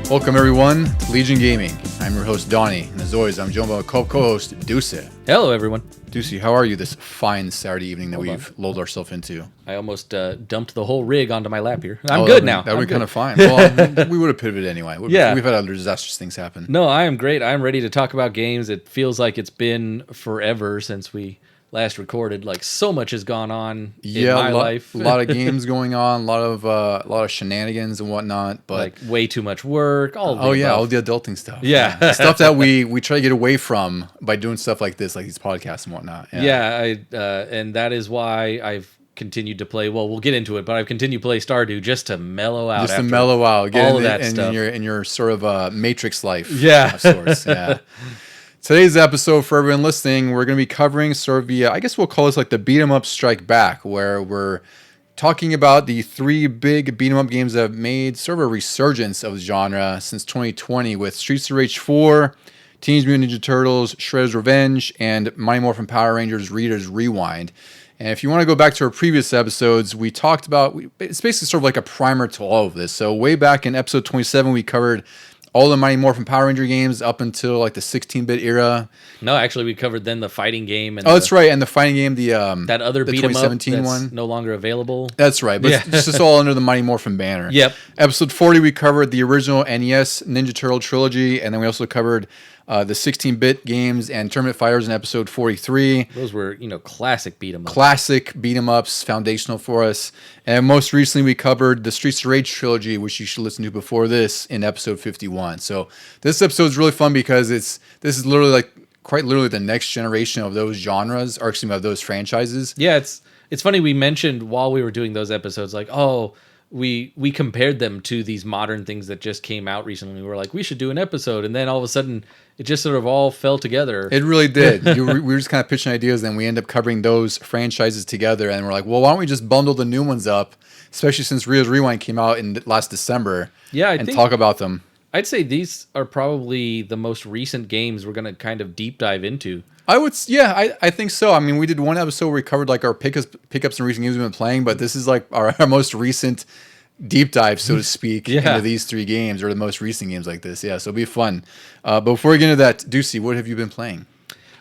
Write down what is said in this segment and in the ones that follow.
Welcome everyone to Legion Gaming. I'm your host Donnie, and as always I'm joined by my co-host Deuce. Hello everyone. Deuce, how are you this fine Saturday evening that we've lulled ourselves into? I almost dumped the whole rig onto my lap here. I'm good now. That would be kind of fine. Well, we would have pivoted anyway. We've had other disastrous things happen. No, I am great. I'm ready to talk about games. It feels like it's been forever since we last recorded. Like so much has gone on in my life. A lot of games going on, a lot of shenanigans and whatnot. But like way too much work. All the adulting stuff. Yeah. Stuff that we try to get away from by doing stuff like this, like these podcasts and whatnot. And that is why I've continued to play. Well, we'll get into it, but I've continued to play Stardew just to mellow out. Get all of that stuff in your sort of Matrix life. Yeah. Of sorts. Yeah. Today's episode, for everyone listening, we're going to be covering sort of the, I guess we'll call this like the beat 'em up strike back, where we're talking about the three big beat 'em up games that have made sort of a resurgence of the genre since 2020 with Streets of Rage 4, Teenage Mutant Ninja Turtles, Shredder's Revenge, and Mighty Morphin Power Rangers Rita's Rewind. And if you want to go back to our previous episodes, we talked about, it's basically sort of like a primer to all of this. So way back in episode 27, we covered all the Mighty Morphin Power Ranger games up until like the 16-bit era. No, actually, we covered then the fighting game. And that's right, and the fighting game, that other the beat 'em up 2017 that's one, no longer available. That's right, but it's just all under the Mighty Morphin banner. Yep. Episode 40, we covered the original NES Ninja Turtle trilogy, and then we also covered the 16-bit games and Tournament Fighters in episode 43. Those were, classic beat 'em ups. Classic beat 'em ups, foundational for us. And most recently, we covered the Streets of Rage trilogy, which you should listen to before this in episode 51. So this episode is really fun because this is literally quite literally the next generation of those genres, or excuse me, of those franchises. Yeah, it's funny we mentioned while we were doing those episodes, like, we compared them to these modern things that just came out recently. We were like, we should do an episode, and then all of a sudden, it just sort of all fell together. It really did. We were just kind of pitching ideas, and we end up covering those franchises together, and we're like, well, why don't we just bundle the new ones up, especially since Rita's Rewind came out in last December, and talk about them. I'd say these are probably the most recent games we're going to kind of deep dive into. I think so. I mean, we did one episode where we covered like our pickups and recent games we've been playing, but this is like our most recent deep dive, so to speak, into these three games, or the most recent games like this. Yeah, so it'll be fun. But before we get into that, Deucey, what have you been playing?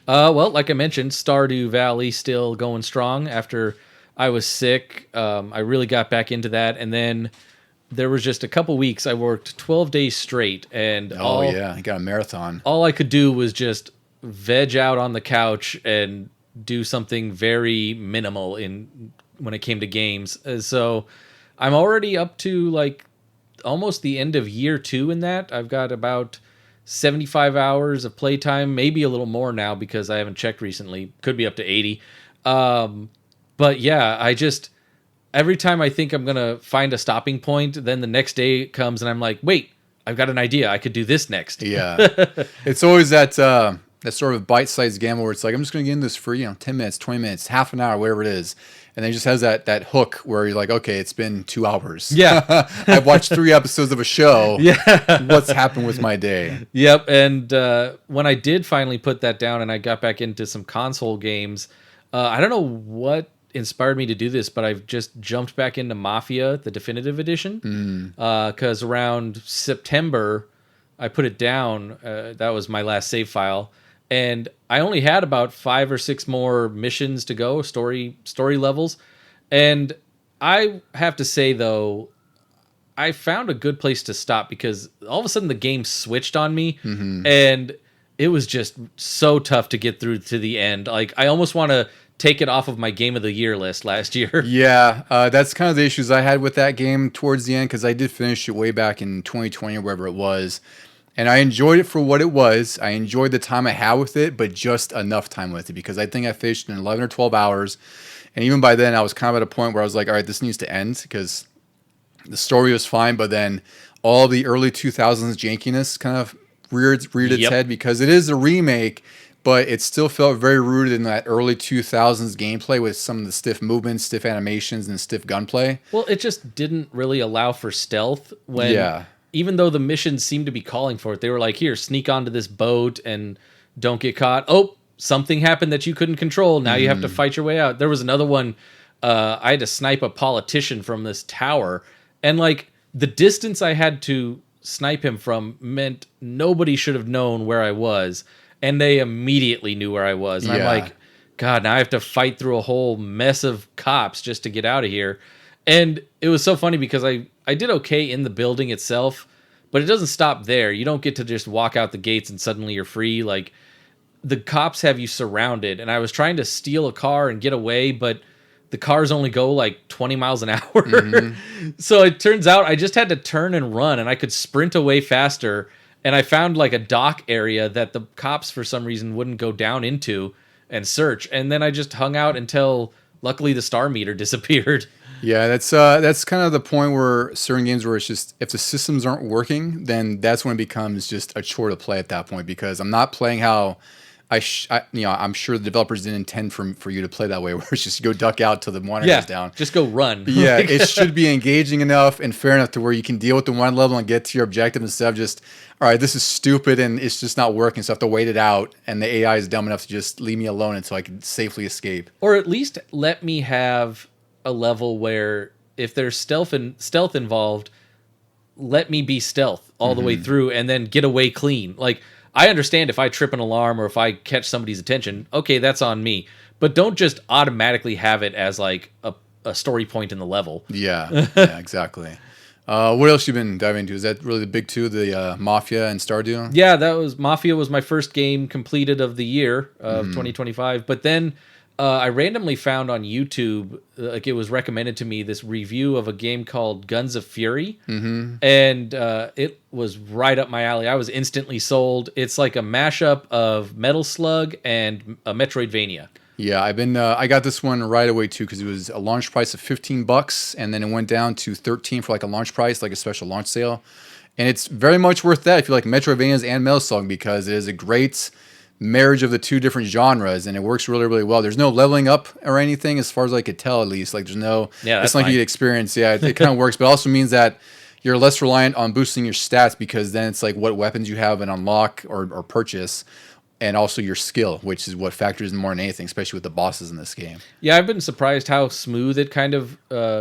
Well, like I mentioned, Stardew Valley still going strong. After I was sick, I really got back into that, and then there was just a couple weeks I worked 12 days straight, and you got a marathon. All I could do was just veg out on the couch and do something very minimal when it came to games. So I'm already up to like almost the end of year 2 in that. I've got about 75 hours of playtime, maybe a little more now because I haven't checked recently. Could be up to 80. But yeah, every time I think I'm going to find a stopping point, then the next day comes and I'm like, wait, I've got an idea. I could do this next. Yeah. It's always that sort of bite-sized gamble where it's like, I'm just going to get in this for, 10 minutes, 20 minutes, half an hour, whatever it is. And then it just has that hook where you're like, okay, it's been 2 hours. Yeah. I've watched 3 episodes of a show. Yeah. What's happened with my day? Yep. And when I did finally put that down and I got back into some console games, I don't know what inspired me to do this, but I've just jumped back into Mafia, the definitive edition. Because around September, I put it down. That was my last save file. And I only had about 5 or 6 more missions to go, story levels. And I have to say, though, I found a good place to stop because all of a sudden the game switched on me. Mm-hmm. And it was just so tough to get through to the end. Like, I almost want to take it off of my Game of the Year list last year. Yeah, that's kind of the issues I had with that game towards the end, because I did finish it way back in 2020 or wherever it was. And I enjoyed it for what it was. I enjoyed the time I had with it, but just enough time with it, because I think I finished in 11 or 12 hours. And even by then, I was kind of at a point where I was like, all right, this needs to end, because the story was fine, but then all the early 2000s jankiness kind of reared its head, because it is a remake, but it still felt very rooted in that early 2000s gameplay with some of the stiff movements, stiff animations, and stiff gunplay. Well, it just didn't really allow for stealth when... Even though the missions seemed to be calling for it, they were like, here, sneak onto this boat and don't get caught. Oh, something happened that you couldn't control. Now you have to fight your way out. There was another one. I had to snipe a politician from this tower. And like the distance I had to snipe him from meant nobody should have known where I was, and they immediately knew where I was. And I'm like, God, now I have to fight through a whole mess of cops just to get out of here. And it was so funny because I did okay in the building itself, but it doesn't stop there. You don't get to just walk out the gates and suddenly you're free. Like, the cops have you surrounded, and I was trying to steal a car and get away, but the cars only go like 20 miles an hour. Mm-hmm. So it turns out I just had to turn and run, and I could sprint away faster. And I found like a dock area that the cops for some reason wouldn't go down into and search. And then I just hung out until luckily the star meter disappeared. Yeah, that's kind of the point where certain games where it's just, if the systems aren't working, then that's when it becomes just a chore to play at that point, because I'm not playing how I'm sure the developers didn't intend for you to play that way, where it's just go duck out till the monitor goes down. Just go run. Yeah, it should be engaging enough and fair enough to where you can deal with the one level and get to your objective instead of just, all right, this is stupid and it's just not working, so I have to wait it out, and the AI is dumb enough to just leave me alone until I can safely escape. Or at least let me have a level where if there's stealth involved, let me be stealth all the way through and then get away clean. Like, I understand if I trip an alarm or if I catch somebody's attention, okay, that's on me. But don't just automatically have it as like a story point in the level. Yeah, exactly. What else you been diving into? Is that really the big two, the Mafia and Stardew? Yeah, Mafia was my first game completed of the year of 2025. But then I randomly found on YouTube, like it was recommended to me, this review of a game called Guns of Fury. And it was right up my alley. I was instantly sold. It's like a mashup of Metal Slug and a Metroidvania. Yeah, I got this one right away too, because it was a launch price of $15, and then it went down to $13 for like a launch price, like a special launch sale. And it's very much worth that if you like Metroidvanias and Metal Slug, because it is a great marriage of the two different genres, and it works really, really well. There's no leveling up or anything, as far as I could tell, at least. Like, there's no, it's not like you'd experience. Yeah, it kind of works, but it also means that you're less reliant on boosting your stats, because then it's like what weapons you have and unlock or purchase, and also your skill, which is what factors in more than anything, especially with the bosses in this game. Yeah, I've been surprised how smooth it kind of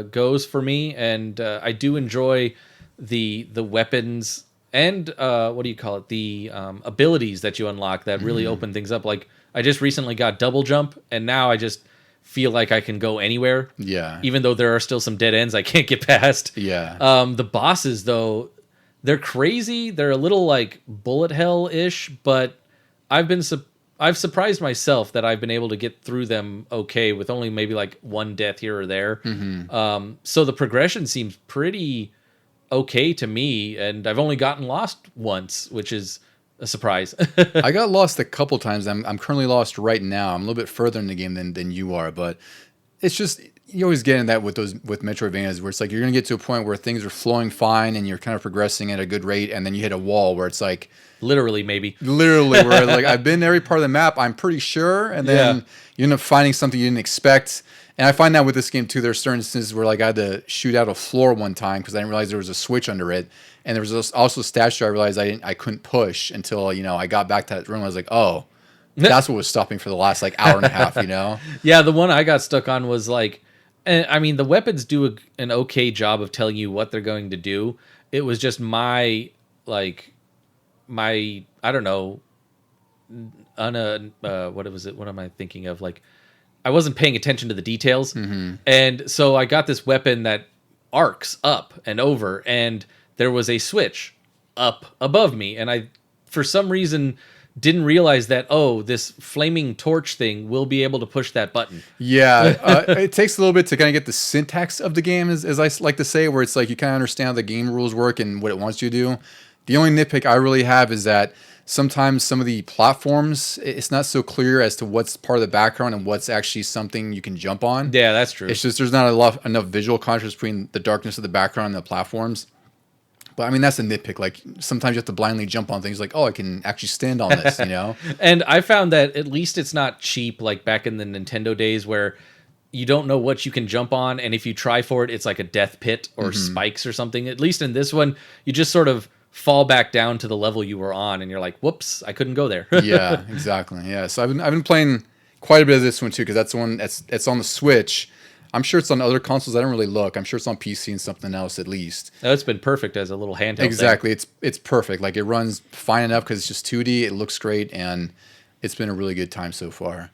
goes for me, and I do enjoy the weapons and what do you call it? The abilities that you unlock that really open things up. Like, I just recently got double jump, and now I just feel like I can go anywhere. Yeah. Even though there are still some dead ends I can't get past. Yeah. The bosses, though, they're crazy. They're a little like bullet hell-ish, but I've surprised myself that I've been able to get through them okay with only maybe like one death here or there. So the progression seems pretty okay to me, and I've only gotten lost once, which is a surprise. I got lost a couple times. I'm currently lost right now. I'm a little bit further in the game than you are, but it's just, you always get in that with Metroidvanias, where it's like you're gonna get to a point where things are flowing fine and you're kind of progressing at a good rate, and then you hit a wall where it's like literally where like I've been every part of the map, I'm pretty sure, and then you end up finding something you didn't expect. And I find that with this game too, there's certain instances where like I had to shoot out a floor one time because I didn't realize there was a switch under it, and there was also a stage I realized I couldn't push until I got back to that room. I was like, oh, that's what was stopping for the last like hour and a half. Yeah, the one I got stuck on was like, I mean, the weapons do an okay job of telling you what they're going to do. It was just my I don't know, what was it? What am I thinking of? Like, I wasn't paying attention to the details. And so I got this weapon that arcs up and over, and there was a switch up above me. And I, for some reason, didn't realize that, this flaming torch thing will be able to push that button. Yeah, it takes a little bit to kind of get the syntax of the game, as I like to say, where it's like you kind of understand how the game rules work and what it wants you to do. The only nitpick I really have is that sometimes some of the platforms, it's not so clear as to what's part of the background and what's actually something you can jump on. Yeah, that's true. It's just there's not enough visual contrast between the darkness of the background and the platforms. But I mean, that's a nitpick. Like, sometimes you have to blindly jump on things like, I can actually stand on this, And I found that at least it's not cheap, like back in the Nintendo days where you don't know what you can jump on, and if you try for it, it's like a death pit or spikes or something. At least in this one, you just sort of fall back down to the level you were on, and you're like, whoops, I couldn't go there. Yeah, exactly. Yeah, so I've been playing quite a bit of this one too, because that's the one that's on the Switch. I'm sure it's on other consoles. I don't really look. I'm sure it's on PC and something else at least. No, it's been perfect as a little handheld. Exactly. It's perfect. Like it runs fine enough because it's just 2D. It looks great, and it's been a really good time so far.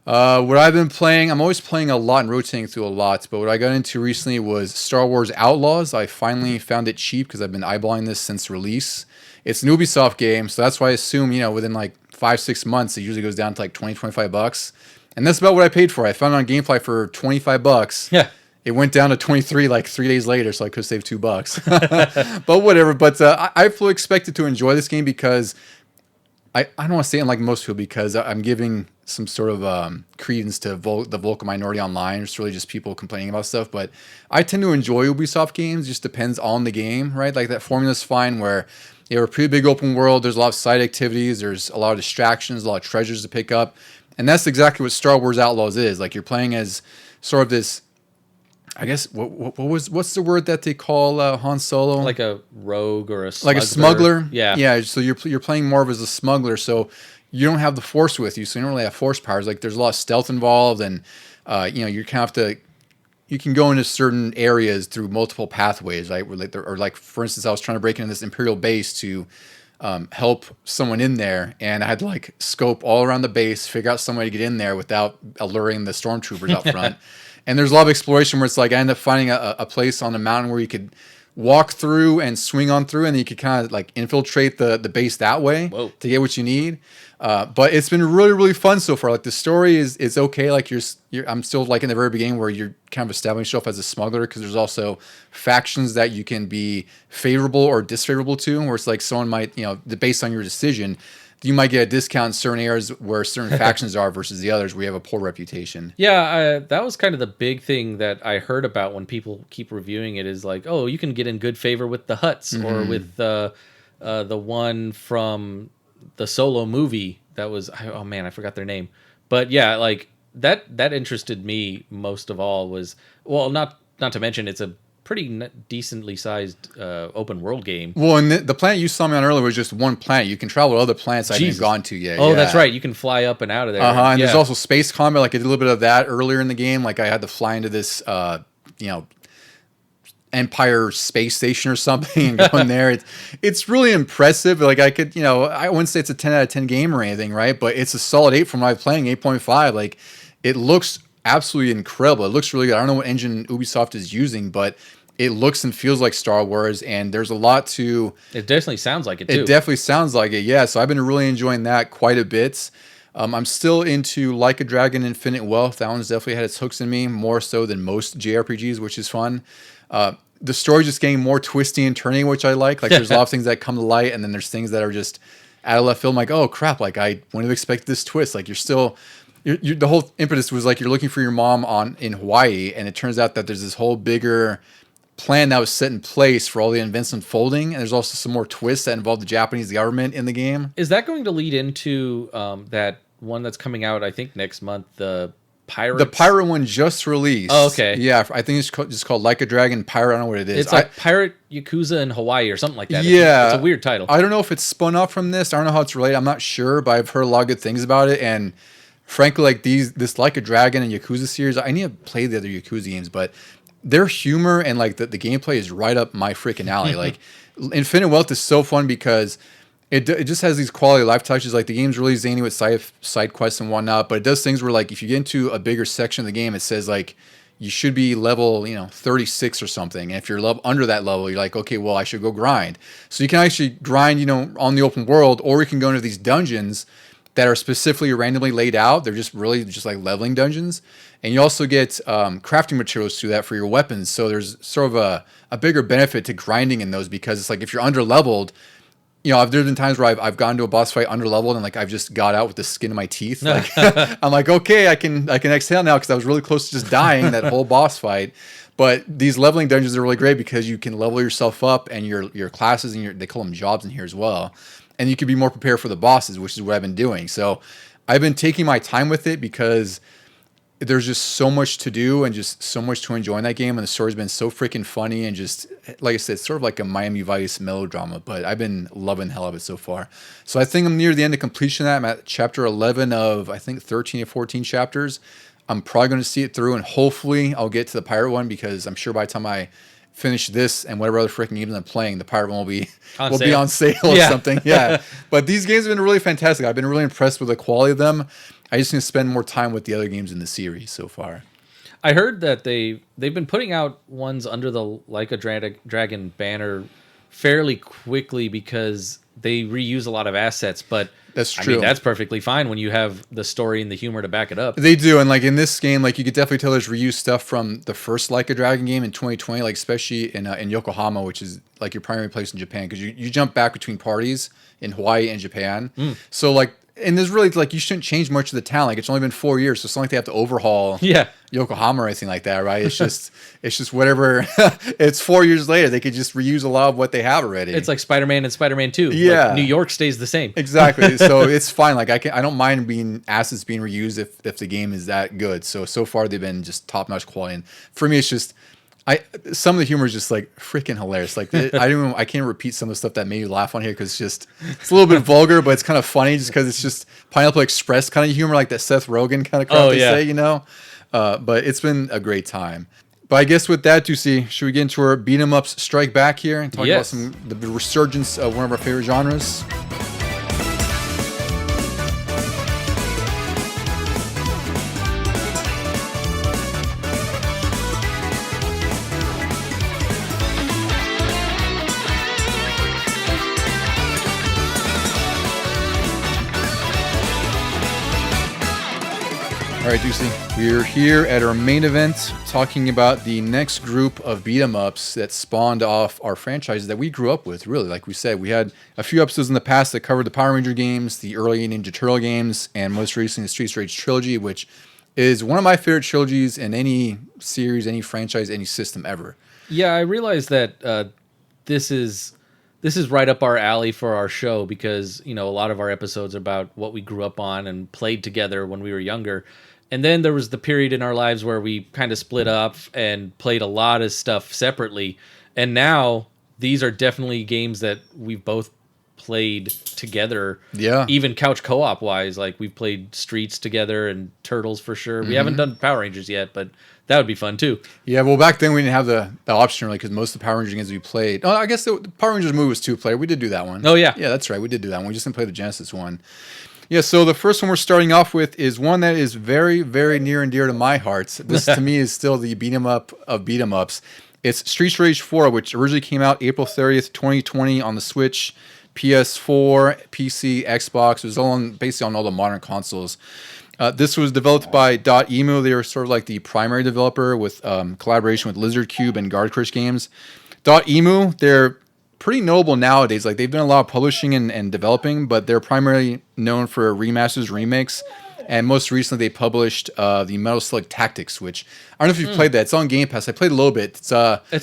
What I've been playing, I'm always playing a lot and rotating through a lot, but what I got into recently was Star Wars Outlaws. I finally found it cheap because I've been eyeballing this since release. It's an Ubisoft game, so that's why I assume, within like 5-6 months, it usually goes down to like 20-25 bucks. And that's about what I paid for. I found it on GameFly for 25 bucks. Yeah. It went down to 23 like 3 days later, so I could save $2. But whatever. But I fully expected to enjoy this game because I don't want to say it like most people because I'm giving some sort of credence to the vocal minority online. It's really just people complaining about stuff. But I tend to enjoy Ubisoft games. It just depends on the game, right? Like that formula's fine where you have a pretty big open world. There's a lot of side activities. There's a lot of distractions, a lot of treasures to pick up. And that's exactly what Star Wars Outlaws is. Like you're playing as sort of this, I guess, what's the word that they call Han Solo? Like a rogue or a smuggler. Like a smuggler? Yeah. Yeah, so you're playing more of as a smuggler, so you don't have the Force with you, so you don't really have Force powers. Like there's a lot of stealth involved, and you kind of have to, you can go into certain areas through multiple pathways, right? Or like, for instance, I was trying to break into this Imperial base to help someone in there, and I had to like scope all around the base, figure out some way to get in there without alluring the stormtroopers up front. And there's a lot of exploration where it's like I end up finding a place on a mountain where you could walk through and swing on through, and you could kind of like infiltrate the base that way to get what you need. But it's been really, really fun so far. Like the story is okay. Like I'm still like in the very beginning where you're kind of establishing yourself as a smuggler because there's also factions that you can be favorable or disfavorable to, where it's like someone might, based on your decision, you might get a discount in certain areas where certain factions are versus the others where you have a poor reputation. Yeah, that was kind of the big thing that I heard about when people keep reviewing it is like, oh, you can get in good favor with the Hutts or with the one from the Solo movie that was, oh man, I forgot their name. But yeah, like that interested me most of all was, well, not to mention it's a pretty decently sized open world game. Well, and the planet you saw me on earlier was just one planet. You can travel to other planets I haven't gone to yet. Oh, yeah. That's right. You can fly up and out of there. And there's also space combat. Like I did a little bit of that earlier in the game. Like I had to fly into this, Empire space station or something and go in there. It's really impressive. Like I could, I wouldn't say it's a 10 out of 10 game or anything, right? But it's a solid 8 from what I was playing, 8.5. Like it looks absolutely incredible. It looks really good. I don't know what engine Ubisoft is using, but it looks and feels like Star Wars, and there's a lot to... It definitely sounds like it, too. It definitely sounds like it, yeah. So I've been really enjoying that quite a bit. I'm still into Like a Dragon Infinite Wealth. That one's definitely had its hooks in me, more so than most JRPGs, which is fun. The story's just getting more twisty and turning, which I like. Like, there's a lot of things that come to light, and then there's things that are just out of left field. I'm like, oh, crap, like, I wouldn't have expected this twist. Like, you're still... the whole impetus was like you're looking for your mom in Hawaii, and it turns out that there's this whole bigger plan that was set in place for all the events unfolding, and there's also some more twists that involve the Japanese government in the game. Is that going to lead into that one that's coming out, I think, next month, the Pirates? The pirate one just released. Oh, okay. Yeah, I think it's just called Like a Dragon Pirate. I don't know what it is. It's like Pirate Yakuza in Hawaii or something like that. Yeah. It's a weird title. I don't know if it's spun off from this. I don't know how it's related. I'm not sure, but I've heard a lot of good things about it, and frankly, like this Like a Dragon and Yakuza series, I need to play the other Yakuza games, but their humor and like the gameplay is right up my freaking alley. Like Infinite Wealth is so fun because it just has these quality of life touches. Like the game's really zany with side quests and whatnot, but it does things where like if you get into a bigger section of the game, it says like you should be level 36 or something. And if you're under that level, you're like, okay, well I should go grind. So you can actually grind on the open world, or you can go into these dungeons that are specifically randomly laid out. They're just really just like leveling dungeons. And you also get crafting materials through that for your weapons. So there's sort of a bigger benefit to grinding in those, because it's like if you're under leveled, there's been times where I've gone to a boss fight under leveled and like I've just got out with the skin of my teeth. Like I'm like, okay, I can exhale now because I was really close to just dying that whole boss fight. But these leveling dungeons are really great because you can level yourself up, and your classes and they call them jobs in here as well. And you can be more prepared for the bosses, which is what I've been doing. So I've been taking my time with it because there's just so much to do and just so much to enjoy in that game. And the story's been so freaking funny, and just, like I said, it's sort of like a Miami Vice melodrama, but I've been loving the hell of it so far. So I think I'm near the end of completion of that. I'm at chapter 11 of, I think, 13 or 14 chapters. I'm probably going to see it through, and hopefully I'll get to the pirate one, because I'm sure by the time I finish this and whatever other freaking games I'm playing, the pirate one will be on sale or something. Yeah. But these games have been really fantastic. I've been really impressed with the quality of them. I just need to spend more time with the other games in the series so far. I heard that they've been putting out ones under the Like a Dragon banner fairly quickly because they reuse a lot of assets, but that's true. I mean, that's perfectly fine when you have the story and the humor to back it up. They do, and like in this game, like you could definitely tell there's reused stuff from the first Like a Dragon game in 2020, like especially in Yokohama, which is like your primary place in Japan, because you jump back between parties in Hawaii and Japan. So like, and there's really like you shouldn't change much of the town. Like it's only been 4 years, so it's not like they have to overhaul Yokohama or anything like that, right? It's just whatever. It's 4 years later, they could just reuse a lot of what they have already. It's like Spider-Man and Spider-Man 2. Yeah, like New York stays the same. Exactly. So it's fine. Like I don't mind assets being reused if the game is that good. So far they've been just top notch quality. And for me, it's just. Some of the humor is just like freaking hilarious. Like I can't repeat some of the stuff that made you laugh on here because it's a little bit vulgar, but it's kind of funny just because it's just Pineapple Express kind of humor, like that Seth Rogen kind of crap say, you know. But it's been a great time. But I guess with that, Ducey, should we get into our beat 'em ups strike back here and talk about the resurgence of one of our favorite genres? All right, Ducey, we're here at our main event talking about the next group of beat 'em ups that spawned off our franchises that we grew up with, really. Like we said, we had a few episodes in the past that covered the Power Ranger games, the early Ninja Turtle games, and most recently the Streets Rage trilogy, which is one of my favorite trilogies in any series, any franchise, any system ever. Yeah, I realized that this is right up our alley for our show because, you know, a lot of our episodes are about what we grew up on and played together when we were younger. And then there was the period in our lives where we kind of split up and played a lot of stuff separately. And now these are definitely games that we've both played together. Yeah. Even couch co-op wise, like we've played Streets together and Turtles for sure. We haven't done Power Rangers yet, but that would be fun too. Yeah, well, back then we didn't have the option really because most of the Power Rangers games we played. Oh, I guess the Power Rangers movie was 2-player. We did do that one. Oh, yeah. Yeah, that's right. We did do that one. We just didn't play the Genesis one. Yeah, so the first one we're starting off with is one that is very, very near and dear to my heart. This, to me, is still the beat 'em up of beat 'em ups. It's Streets Rage 4, which originally came out April 30th, 2020 on the Switch, PS4, PC, Xbox. It was basically on all the modern consoles. This was developed by .emu. They were sort of like the primary developer with collaboration with Lizard Cube and Guard Crush Games. .emu, they're pretty notable nowadays. Like they've done a lot of publishing and developing, but they're primarily known for remasters, remakes, and most recently they published the Metal Slug Tactics, which I don't know if you've played that. It's on Game Pass. I played a little bit. It's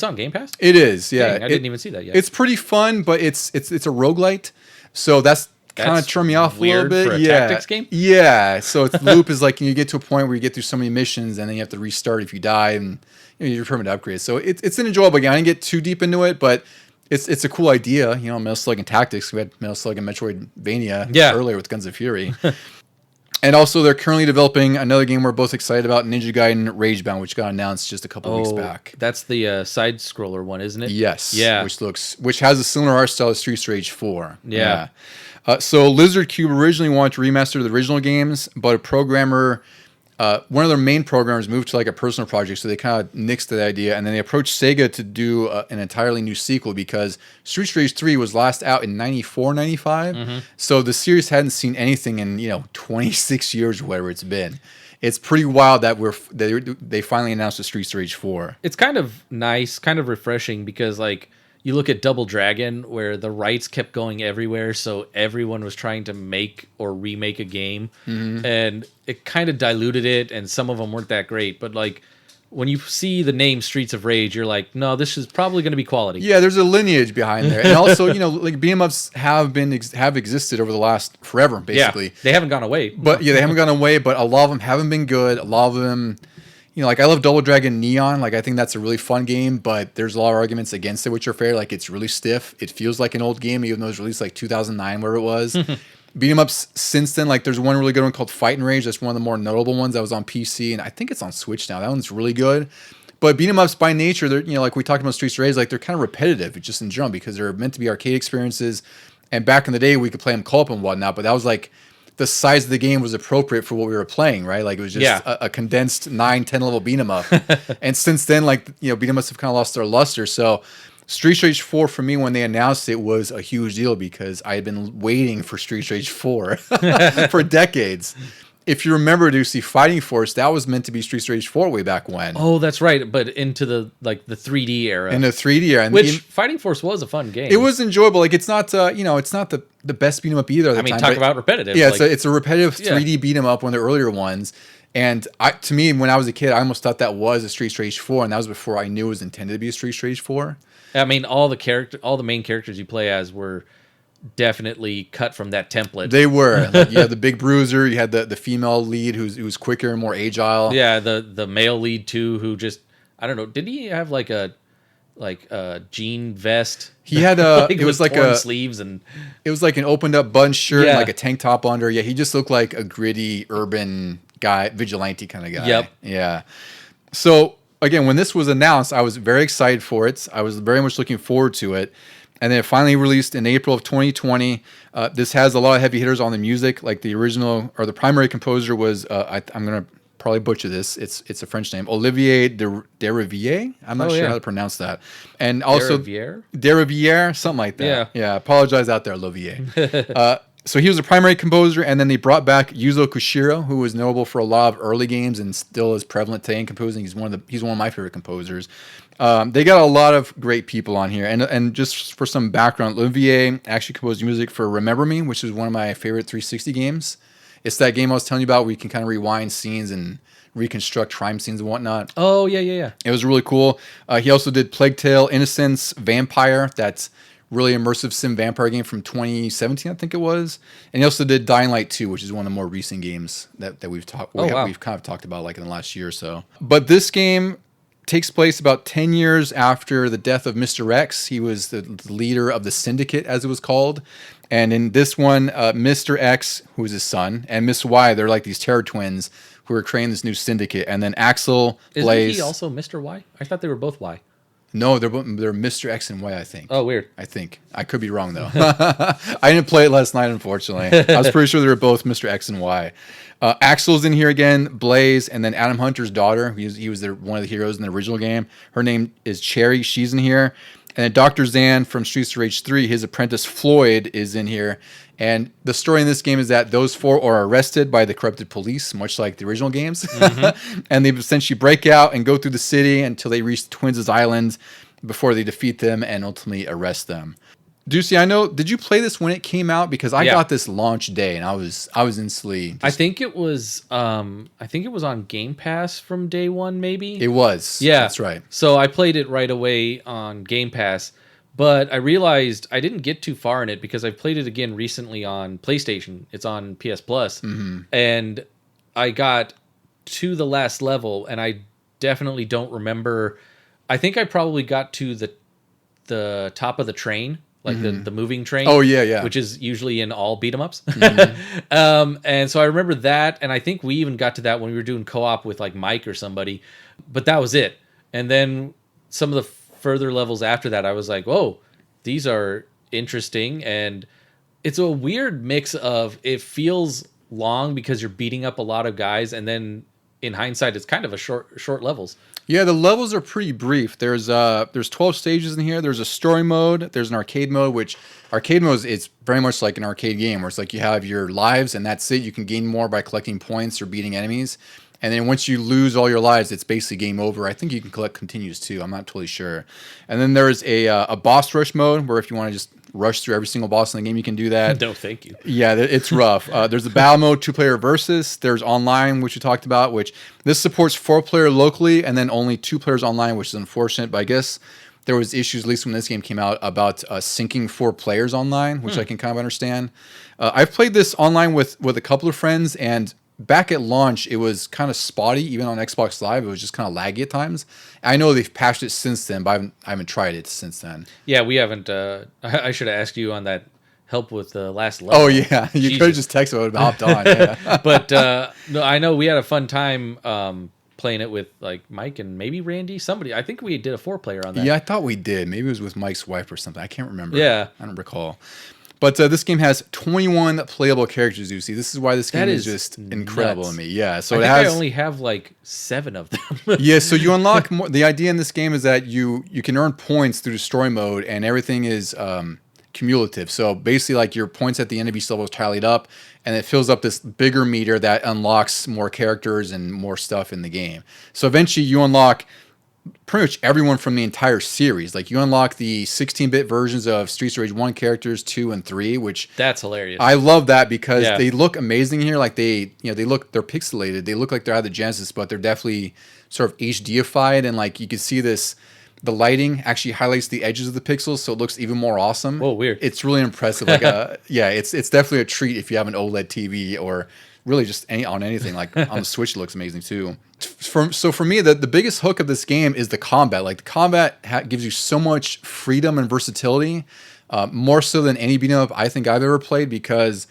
on Game Pass? It is, yeah. Dang, I didn't even see that yet. It's pretty fun, but it's a roguelite, so that's kind of turned me off a little bit. For a tactics game? Yeah. So the loop is like you get to a point where you get through so many missions, and then you have to restart if you die, and you're determined to upgrade. So it's an enjoyable game. I didn't get too deep into it, but it's a cool idea, you know, Metal Slug and Tactics. We had Metal Slug and Metroidvania earlier with Guns of Fury. And also, they're currently developing another game we're both excited about, Ninja Gaiden Ragebound, which got announced just a couple of weeks back. That's the side-scroller one, isn't it? Yes. Yeah. Which has a similar art style to Streets Rage 4. Yeah. So Lizard Cube originally wanted to remaster the original games, but a programmer, one of their main programmers moved to like a personal project, so they kind of nixed that idea, and then they approached Sega to do an entirely new sequel because Streets Rage 3 was last out in 94, 95, so the series hadn't seen anything in 26 years or whatever it's been. It's pretty wild that they finally announced the Streets Rage 4. It's kind of nice, kind of refreshing because like you look at Double Dragon where the rights kept going everywhere, so everyone was trying to make or remake a game, and it kind of diluted it, and some of them weren't that great. But like when you see the name Streets of Rage, you're like, no, this is probably going to be quality. Yeah, there's a lineage behind there, and also like beat 'em ups have existed over the last forever, basically. Yeah, they haven't gone away. But they haven't gone away. But a lot of them haven't been good. A lot of them. Like I love Double Dragon Neon. Like I think that's a really fun game, but there's a lot of arguments against it, which are fair. Like it's really stiff. It feels like an old game, even though it was released like 2009, where it was. beat 'em ups since then. Like there's one really good one called Fight and Rage. That's one of the more notable ones that was on PC, and I think it's on Switch now. That one's really good. But beat 'em ups by nature, they're like we talked about Streets of Rage, like they're kind of repetitive, just in general, because they're meant to be arcade experiences. And back in the day, we could play them co-op and whatnot, but that was like the size of the game was appropriate for what we were playing, right? Like it was just a condensed 9-10 level beat 'em up. And since then, like beat 'em ups have kind of lost their luster. So Streets Rage 4 for me when they announced it was a huge deal because I had been waiting for Streets Rage 4 for decades. If you remember, Ducey, Fighting Force, that was meant to be Streets Rage 4 way back when. Oh, that's right. But into the 3D era. In the 3D era. And which Fighting Force was a fun game. It was enjoyable. Like it's not it's not the best beat 'em up either at the time. Talk about repetitive. Yeah, it's a repetitive 3D beat 'em up, one of the earlier ones. And to me, when I was a kid, I almost thought that was a Streets Rage 4, and that was before I knew it was intended to be a Streets Rage 4. All the main characters you play as were definitely cut from that template. They were. Like, you had the big bruiser, you had the female lead who's quicker and more agile. Yeah, the male lead too, who just I don't know, did he have like a jean vest? He had it was like sleeves, and it was like an opened up button shirt and like a tank top under. Yeah, he just looked like a gritty urban guy, vigilante kind of guy. Yep. Yeah. So again, when this was announced, I was very excited for it. I was very much looking forward to it. And then it finally released in April of 2020. This has a lot of heavy hitters on the music. Like the original or the primary composer was, I'm going to probably butcher this. It's a French name, Olivier Derivière. I'm not sure how to pronounce that. And also Derivière, something like that. Yeah. Apologize out there, Olivier. So he was a primary composer, and then they brought back Yuzo Koshiro, who was notable for a lot of early games and still is prevalent today in composing. He's one of my favorite composers. They got a lot of great people on here, and just for some background, Olivier actually composed music for Remember Me, which is one of my favorite 360 games. It's that game I was telling you about where you can kind of rewind scenes and reconstruct crime scenes and whatnot. Oh yeah. It was really cool. He also did Plague Tale, Innocence, Vampire. That's really immersive sim vampire game from 2017, I think it was. And he also did Dying Light 2, which is one of the more recent games that we've we've kind of talked about like in the last year or so. But this game takes place about 10 years after the death of Mr. X. He was the leader of the Syndicate, as it was called. And in this one, Mr. X, who is his son, and Miss Y, they're like these terror twins who are creating this new syndicate. And then Axel, Blaze... Isn't he also Mr. Y? I thought they were both Y. No, they're Mr. X and Y, I think. Oh, weird. I think. I could be wrong, though. I didn't play it last night, unfortunately. I was pretty sure they were both Mr. X and Y. Axel's in here again, Blaze, and then Adam Hunter's daughter. He was one of the heroes in the original game. Her name is Cherry. She's in here. And then Dr. Zan from Streets of Rage 3, his apprentice Floyd, is in here. And the story in this game is that those four are arrested by the corrupted police, much like the original games. Mm-hmm. And they essentially break out and go through the city until they reach Twins' Island before they defeat them and ultimately arrest them. Ducey, did you play this when it came out? Because I got this launch day and I was instantly... I think it was on Game Pass from day one, maybe? It was. Yeah. That's right. So I played it right away on Game Pass, but I realized I didn't get too far in it because I've played it again recently on PlayStation. It's on PS Plus. Mm-hmm. And I got to the last level and I definitely don't remember... I think I probably got to the top of the train, like the moving train. Oh, yeah. Which is usually in all beat 'em ups. Mm-hmm. And so I remember that, and I think we even got to that when we were doing co-op with like Mike or somebody, but that was it. And then some of the further levels after that, I was like, whoa, these are interesting. And it's a weird mix of, it feels long because you're beating up a lot of guys, and then in hindsight, it's kind of a short levels. Yeah, the levels are pretty brief. There's 12 stages in here. There's a story mode. There's an arcade mode, which arcade mode is very much like an arcade game where it's like you have your lives and that's it. You can gain more by collecting points or beating enemies. And then once you lose all your lives, it's basically game over. I think you can collect continues too. I'm not totally sure. And then there's a boss rush mode where if you want to just rush through every single boss in the game, you can do that. No, thank you. Yeah, it's rough. There's a battle mode, 2-player versus. There's online, which we talked about, which this supports 4-player locally and then only 2 players online, which is unfortunate. But I guess there was issues, at least when this game came out, about syncing 4 players online, which I can kind of understand. I've played this online with a couple of friends, and back at launch, it was kind of spotty. Even on Xbox Live, it was just kind of laggy at times. I know they've patched it since then, but I haven't tried it since then. Yeah, we haven't. I should have asked you on that help with the last level. Oh yeah, you could have just texted me and hopped on. Yeah. But no, I know we had a fun time playing it with like Mike and maybe Randy. Somebody, I think we did a 4-player on that. Yeah, I thought we did. Maybe it was with Mike's wife or something. I can't remember. Yeah. I don't recall. But this game has 21 playable characters, you see. This is why this game is just incredible to me. Yeah, so I only have like 7 of them. Yeah, so you unlock more. The idea in this game is that you can earn points through destroy mode, and everything is cumulative. So basically, like your points at the end of each level is tallied up, and it fills up this bigger meter that unlocks more characters and more stuff in the game. So eventually, you unlock pretty much everyone from the entire series. Like you unlock the 16-bit versions of Streets of Rage 1 characters, 2 and 3, which that's hilarious. I love that because they look amazing here. Like they're pixelated. They look like they're out of the Genesis, but they're definitely sort of HDified, and like you can see the lighting actually highlights the edges of the pixels, so it looks even more awesome. Oh, weird. It's really impressive. Like it's definitely a treat if you have an OLED TV or really just on anything. Like on the Switch, it looks amazing too. So for me, the biggest hook of this game is the combat. Like the combat gives you so much freedom and versatility, more so than any beat 'em up I think I've ever played, because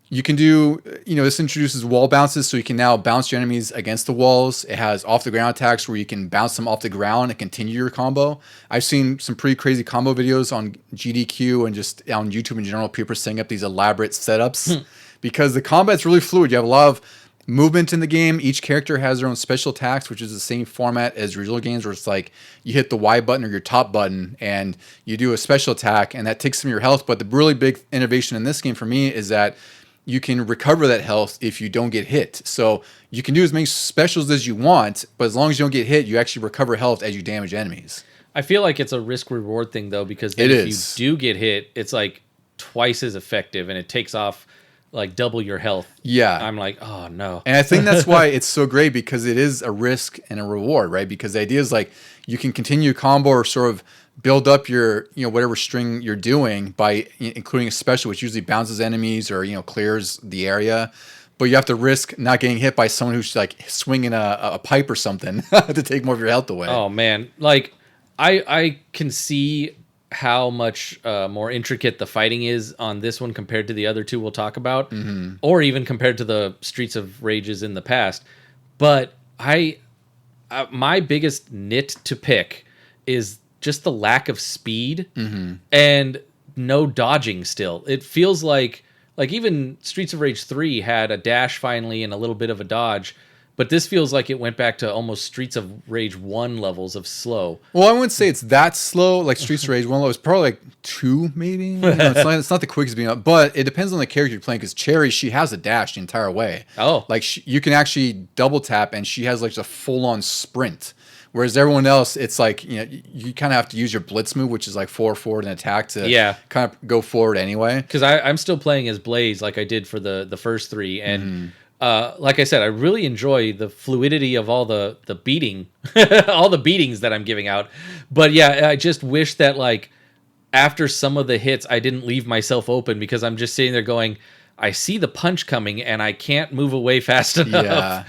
you can do, this introduces wall bounces, so you can now bounce your enemies against the walls. It has off the ground attacks where you can bounce them off the ground and continue your combo. I've seen some pretty crazy combo videos on GDQ and just on YouTube in general, people setting up these elaborate setups because the combat's really fluid. You have a lot of movement in the game. Each character has their own special attacks, which is the same format as original games, where it's like you hit the Y button or your top button and you do a special attack, and that takes some of your health. But the really big innovation in this game for me is that you can recover that health if you don't get hit. So you can do as many specials as you want, but as long as you don't get hit, you actually recover health as you damage enemies. I feel like it's a risk-reward thing, though, because then if you do get hit, it's like twice as effective, and it takes off like double your health. Yeah. I'm like, oh, no. And I think that's why it's so great, because it is a risk and a reward, right? Because the idea is like you can continue a combo or sort of build up your, whatever string you're doing by including a special, which usually bounces enemies or, clears the area. But you have to risk not getting hit by someone who's like swinging a pipe or something to take more of your health away. Oh, man. Like, I can see how much more intricate the fighting is on this one compared to the other two we'll talk about, or even compared to the Streets of Rages in the past. But my biggest nit to pick is just the lack of speed and no dodging still. It feels like even Streets of Rage 3 had a dash finally and a little bit of a dodge, but this feels like it went back to almost Streets of Rage 1 levels of slow. Well, I wouldn't say it's that slow. Like Streets of Rage 1 level is probably like 2 maybe. It's not the quickest being up, but it depends on the character you're playing, because Cherry, she has a dash the entire way. Oh. Like you can actually double tap and she has like a full-on sprint. Whereas everyone else, it's like, you kind of have to use your blitz move, which is like forward and attack to kind of go forward anyway. Because I'm still playing as Blaze like I did for the first 3. And like I said, I really enjoy the fluidity of all the beating, all the beatings that I'm giving out. But yeah, I just wish that like after some of the hits, I didn't leave myself open, because I'm just sitting there going, I see the punch coming and I can't move away fast enough.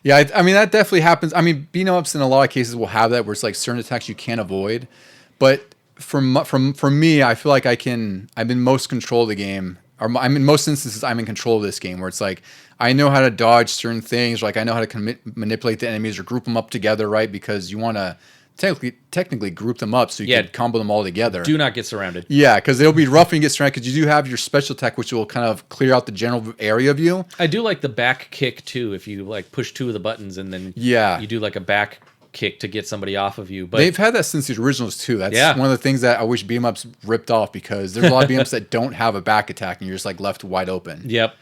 Yeah. I mean, that definitely happens. I mean, beat 'em ups in a lot of cases will have that, where it's like certain attacks you can't avoid. But for me, I feel like I'm in most control of the game. Or I'm in most instances, I'm in control of this game, where it's like I know how to dodge certain things. Like I know how to manipulate the enemies or group them up together, right? Because you want to technically group them up so you can combo them all together. Do not get surrounded. Yeah, because it'll be rough when you get surrounded, because you do have your special attack, which will kind of clear out the general area of you. I do like the back kick too, if you like push 2 of the buttons and then you do like a back kick to get somebody off of you. But they've had that since the originals too. That's one of the things that I wish beat 'em ups ripped off, because there's a lot of beat 'em ups that don't have a back attack and you're just like left wide open. Yep.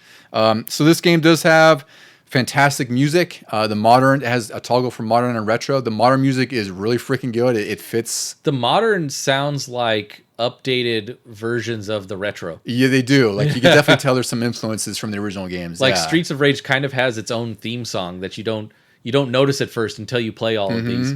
So this game does have fantastic music. It has a toggle for modern and retro. The modern music is really freaking good. It fits. The modern sounds like updated versions of the retro. Yeah, they do. Like you can definitely tell there's some influences from the original games. Like Streets of Rage kind of has its own theme song that you don't notice at first until you play all of these.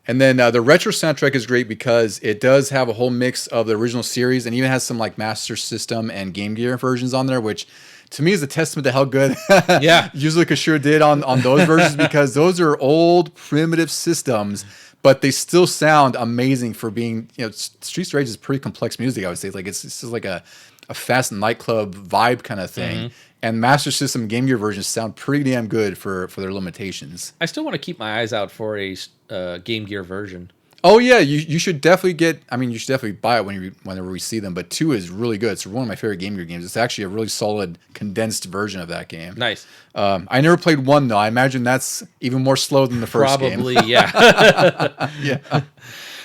And then the retro soundtrack is great because it does have a whole mix of the original series, and even has some like Master System and Game Gear versions on there, which to me is a testament to how good Yuzo sure did on those versions, because those are old primitive systems, but they still sound amazing for being, Streets of Rage is pretty complex music, I would say. Like it's just like a a fast nightclub vibe kind of thing. And Master System Game Gear versions sound pretty damn good for their limitations. I still want to keep my eyes out for a Game Gear version. Oh yeah, you should definitely get. I mean, you should definitely buy it whenever we see them. But 2 is really good. It's one of my favorite Game Gear games. It's actually a really solid condensed version of that game. Nice. I never played 1 though. I imagine that's even more slow than the first game. Probably, yeah. Yeah.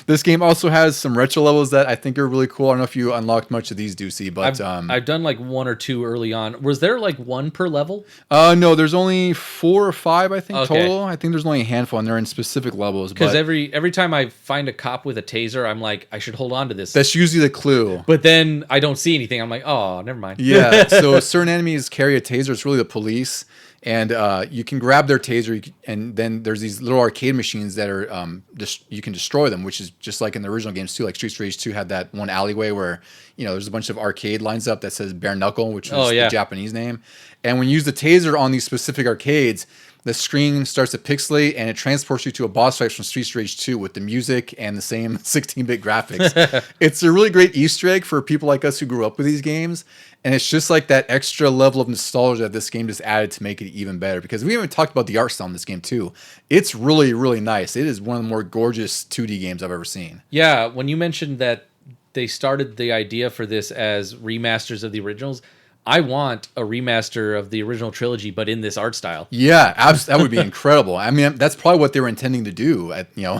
This game also has some retro levels that I think are really cool. I don't know if you unlocked much of these, Deucey, but I've done like 1 or 2 early on. Was there like 1 per level? No, there's only 4 or 5, I think, Okay. total. I think there's only a handful, and they're in specific levels. Because But every time I find a cop with a taser, I'm like, I should hold on to this. that's usually the clue. But then I don't see anything. I'm like, oh, never mind. Yeah, so certain enemies carry a taser. It's really the police. And you can grab their taser, and then there's these little arcade machines that are you can destroy them, which is just like in the original games too. Like Streets of Rage 2 had that one alleyway where there's a bunch of arcade lines up that says Bare Knuckle, which is the Japanese name. And when you use the taser on these specific arcades, the screen starts to pixelate and it transports you to a boss fight from Streets of Rage 2 with the music and the same 16-bit graphics. It's a really great Easter egg for people like us who grew up with these games. And it's just like that extra level of nostalgia that this game just added to make it even better. Because we haven't talked about the art style in this game too. It's really, really nice. It is one of the more gorgeous 2D games I've ever seen. Yeah, when you mentioned that they started the idea for this as remasters of the originals, I want a remaster of the original trilogy, but in this art style. Yeah, that would be incredible. I mean, that's probably what they were intending to do.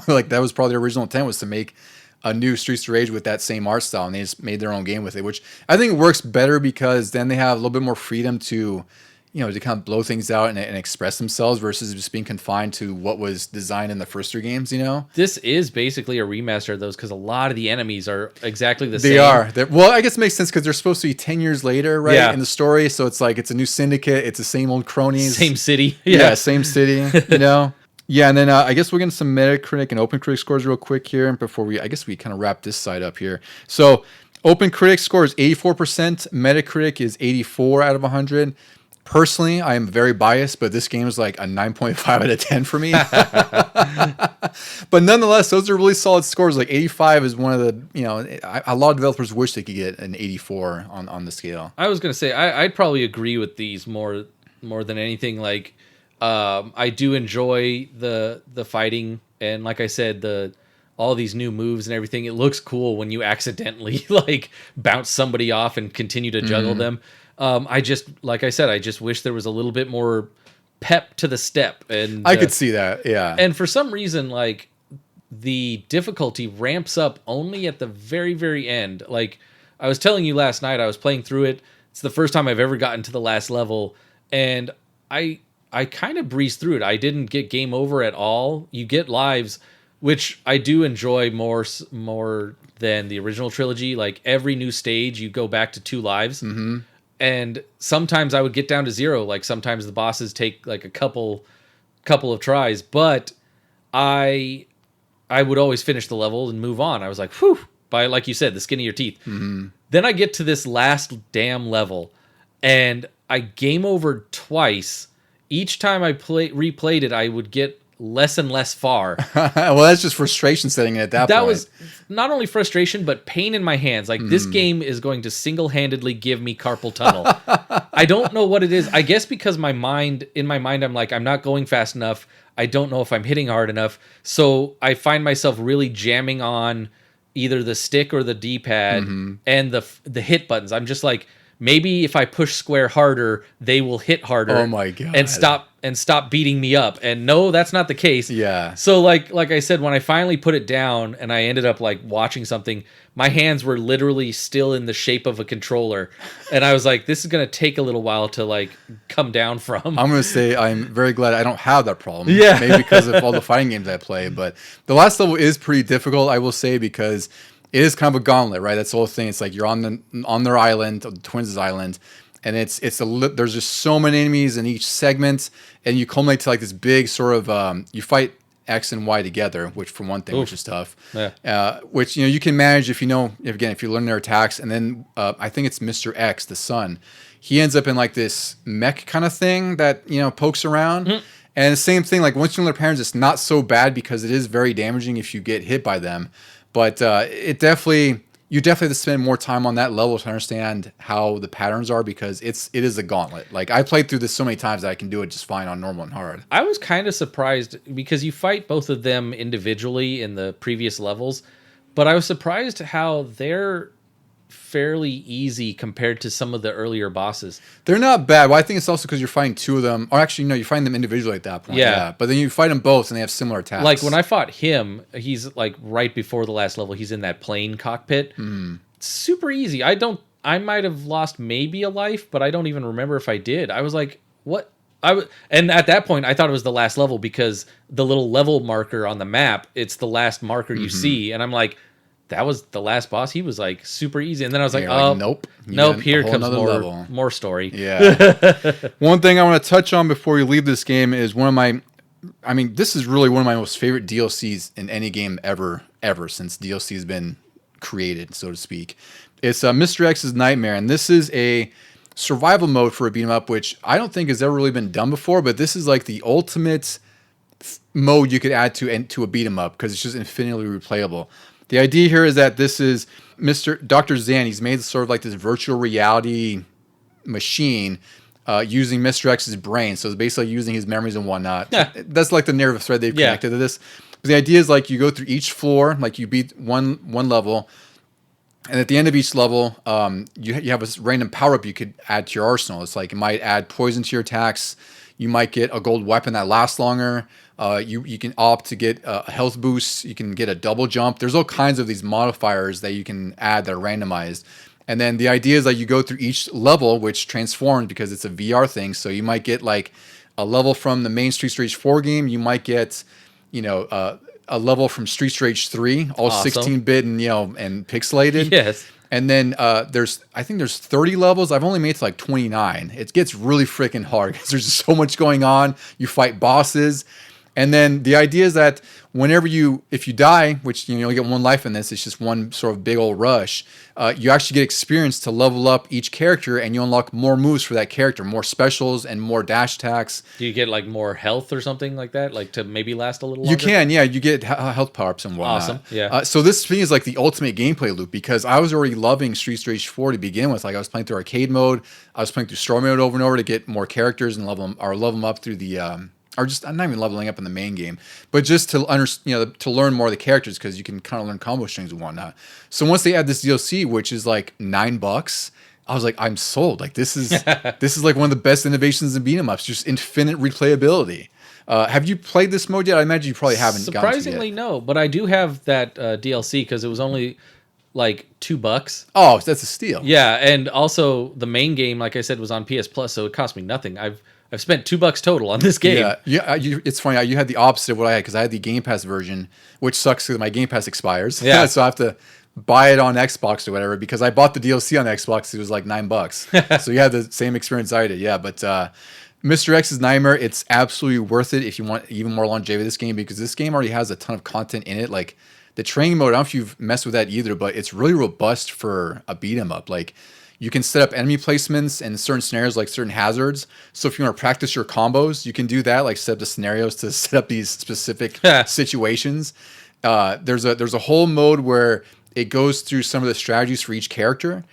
Like that was probably their original intent, was to make a new Streets of Rage with that same art style, and they just made their own game with it, which I think works better because then they have a little bit more freedom to, to kind of blow things out and express themselves versus just being confined to what was designed in the first 3 games, This is basically a remaster of those because a lot of the enemies are exactly the same. They are. Well, I guess it makes sense because they're supposed to be 10 years later, right, in the story, so it's like it's a new syndicate, it's the same old cronies. Same city. Yeah, same city, Yeah, and then I guess we'll get some Metacritic and OpenCritic scores real quick here before we kind of wrap this side up here. So OpenCritic score is 84%. Metacritic is 84 out of 100. Personally, I am very biased, but this game is like a 9.5 out of 10 for me. But nonetheless, those are really solid scores. Like 85 is one of the, a lot of developers wish they could get an 84 on the scale. I was going to say, I'd probably agree with these more than anything. Like, I do enjoy the fighting, and like I said, all these new moves and everything. It looks cool when you accidentally like bounce somebody off and continue to juggle them. Like I said, I just wish there was a little bit more pep to the step. And I could see that, yeah. And for some reason, like the difficulty ramps up only at the very, very end. Like I was telling you last night, I was playing through it. It's the first time I've ever gotten to the last level, and I kind of breezed through it. I didn't get game over at all. You get lives, which I do enjoy more than the original trilogy. Like every new stage, you go back to 2 lives. Mm-hmm. And sometimes I would get down to 0. Like sometimes the bosses take like a couple of tries, but I would always finish the level and move on. I was like, whew, by, like you said, the skin of your teeth. Mm-hmm. Then I get to this last damn level and I game over twice. Each time I replayed it, I would get less and less far. Well, that's just frustration setting in at that point. That was not only frustration, but pain in my hands. Like, this game is going to single-handedly give me carpal tunnel. I don't know what it is. I guess because in my mind, I'm like, I'm not going fast enough. I don't know if I'm hitting hard enough. So I find myself really jamming on either the stick or the D-pad and the hit buttons. I'm just like, maybe if I push square harder, they will hit harder. Oh my God. And stop beating me up. And no, that's not the case. Yeah. So like I said, when I finally put it down and I ended up like watching something, my hands were literally still in the shape of a controller. And I was like, this is going to take a little while to like come down from. I'm going to say I'm very glad I don't have that problem. Yeah. Maybe because of all the fighting games I play. But the last level is pretty difficult, I will say, because it is kind of a gauntlet, right? That's the whole thing. It's like you're on their island, the Twins' island, and there's just so many enemies in each segment, and you culminate to like this big sort of you fight X and Y together, which for one thing, Oof. which is tough. Yeah. Which you can manage if you learn their attacks, and then I think it's Mr. X, the son. He ends up in like this mech kind of thing that pokes around. Mm-hmm. And the same thing, like once you learn their patterns, it's not so bad because it is very damaging if you get hit by them. But it definitely you definitely have to spend more time on that level to understand how the patterns are, because it is a gauntlet. Like, I played through this so many times that I can do it just fine on normal and hard. I was kind of surprised because you fight both of them individually in the previous levels, but I was surprised how they're fairly easy compared to some of the earlier bosses. They're not bad. Well, I think it's also because you're fighting two of them. Or actually, no, you find them individually at that point. Yeah. But then you fight them both and they have similar attacks. Like when I fought him, he's like right before the last level, he's in that plane cockpit. Super easy. I might have lost maybe a life, but I don't even remember if I did. I was like, what? And at that point, I thought it was the last level because the little level marker on the map, it's the last marker you see. And I'm like, that was the last boss. He was like super easy. And then I was like, oh, nope. Here comes more story. Yeah. One thing I want to touch on before we leave this game is this is really one of my most favorite DLCs in any game ever since DLC has been created, so to speak. It's Mr. X's Nightmare. And this is a survival mode for a beat 'em up, which I don't think has ever really been done before, but this is like the ultimate mode you could add to a beat 'em up because it's just infinitely replayable. The idea here is that this is Dr. Zan. He's made sort of like this virtual reality machine using Mr. X's brain. So it's basically using his memories and whatnot. Yeah. That's like the narrative thread they've connected to this. But the idea is like you go through each floor, like you beat one level, and at the end of each level, you have a random power-up you could add to your arsenal. It's like it might add poison to your attacks. You might get a gold weapon that lasts longer. You can opt to get a health boost. You can get a double jump. There's all kinds of these modifiers that you can add that are randomized. And then the idea is that you go through each level, which transforms because it's a VR thing. So you might get like a level from the main Street Rage 4 game. You might get, a level from Street Rage 3, all awesome. 16-bit and pixelated. Yes. And then there's 30 levels. I've only made it to like 29. It gets really freaking hard because there's just so much going on. You fight bosses. And then the idea is that if you die, which you only get one life in this, it's just one sort of big old rush. You actually get experience to level up each character, and you unlock more moves for that character, more specials and more dash attacks. Do you get like more health or something like that, like to maybe last a little longer? You can, yeah. You get health power-ups and whatnot. Awesome, yeah. So this to me is like the ultimate gameplay loop because I was already loving Street Rage 4 to begin with. Like I was playing through arcade mode, I was playing through story mode over and over to get more characters and level them up through the. I'm not even leveling up in the main game, but just to to learn more of the characters because you can kind of learn combo strings and whatnot. So once they add this DLC, which is like $9, I was like, I'm sold. Like this is like one of the best innovations in beat 'em ups, just infinite replayability. Have you played this mode yet? I imagine you probably haven't. Surprisingly, no, but I do have that DLC because it was only like $2. Oh, that's a steal. Yeah, and also the main game, like I said, was on PS Plus, so it cost me nothing. I've spent $2 total on this game. Yeah. It's funny. You had the opposite of what I had because I had the Game Pass version, which sucks because my Game Pass expires. Yeah. So I have to buy it on Xbox or whatever because I bought the DLC on Xbox. It was like $9. So you had the same experience I did. Yeah, but Mr. X's Nightmare, it's absolutely worth it if you want even more longevity of this game because this game already has a ton of content in it. Like the training mode, I don't know if you've messed with that either, but it's really robust for a beat 'em up. Like you can set up enemy placements and certain scenarios, like certain hazards. So if you want to practice your combos, you can do that. Like set up the scenarios to set up these specific situations. There's a whole mode where it goes through some of the strategies for each character,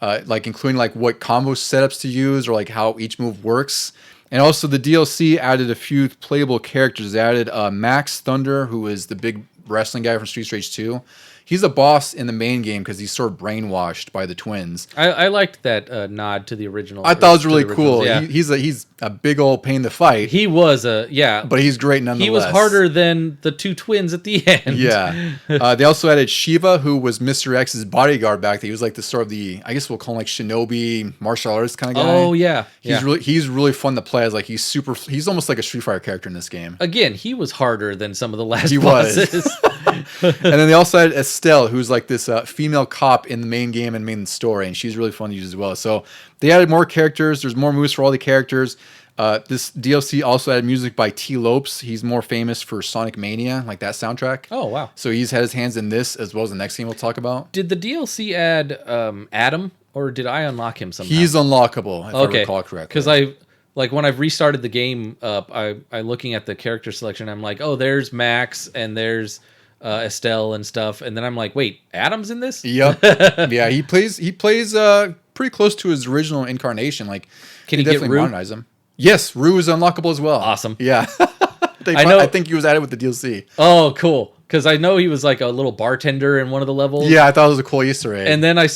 like including like what combo setups to use or like how each move works. And also the DLC added a few playable characters. They added Max Thunder, who is the big wrestling guy from Street Rage 2. He's a boss in the main game because he's sort of brainwashed by the twins. I liked that nod to the original. I thought it was really cool. Yeah. He's a big old pain to fight. He was but he's great nonetheless. He was harder than the two twins at the end. Yeah. They also added Shiva, who was Mr. X's bodyguard back there. He was like the sort of I guess we'll call him like shinobi martial artist kind of guy. Oh yeah. He's really fun to play as. Like he's almost like a Street Fighter character in this game. Again, he was harder than some of the last bosses. And then they also had Estelle, who's like this female cop in the main game and main story, and she's really fun to use as well. So they added more characters. There's more moves for all the characters. This DLC also added music by T. Lopes. He's more famous for Sonic Mania, like that soundtrack. Oh, wow. So he's had his hands in this as well as the next game we'll talk about. Did the DLC add Adam, or did I unlock him somehow? He's unlockable, if I recall correctly. Because when I've restarted the game up, I'm looking at the character selection. I'm like, oh, there's Max, and there's Estelle and stuff, and then I'm like, wait, Adam's in this? Yep. Yeah, he plays pretty close to his original incarnation. Like, Can they you get definitely Rue? modernize him. Yes, Rue is unlockable as well. Awesome. Yeah. I think he was added with the DLC. Oh, cool. Because I know he was like a little bartender in one of the levels. Yeah, I thought it was a cool Easter egg. And then I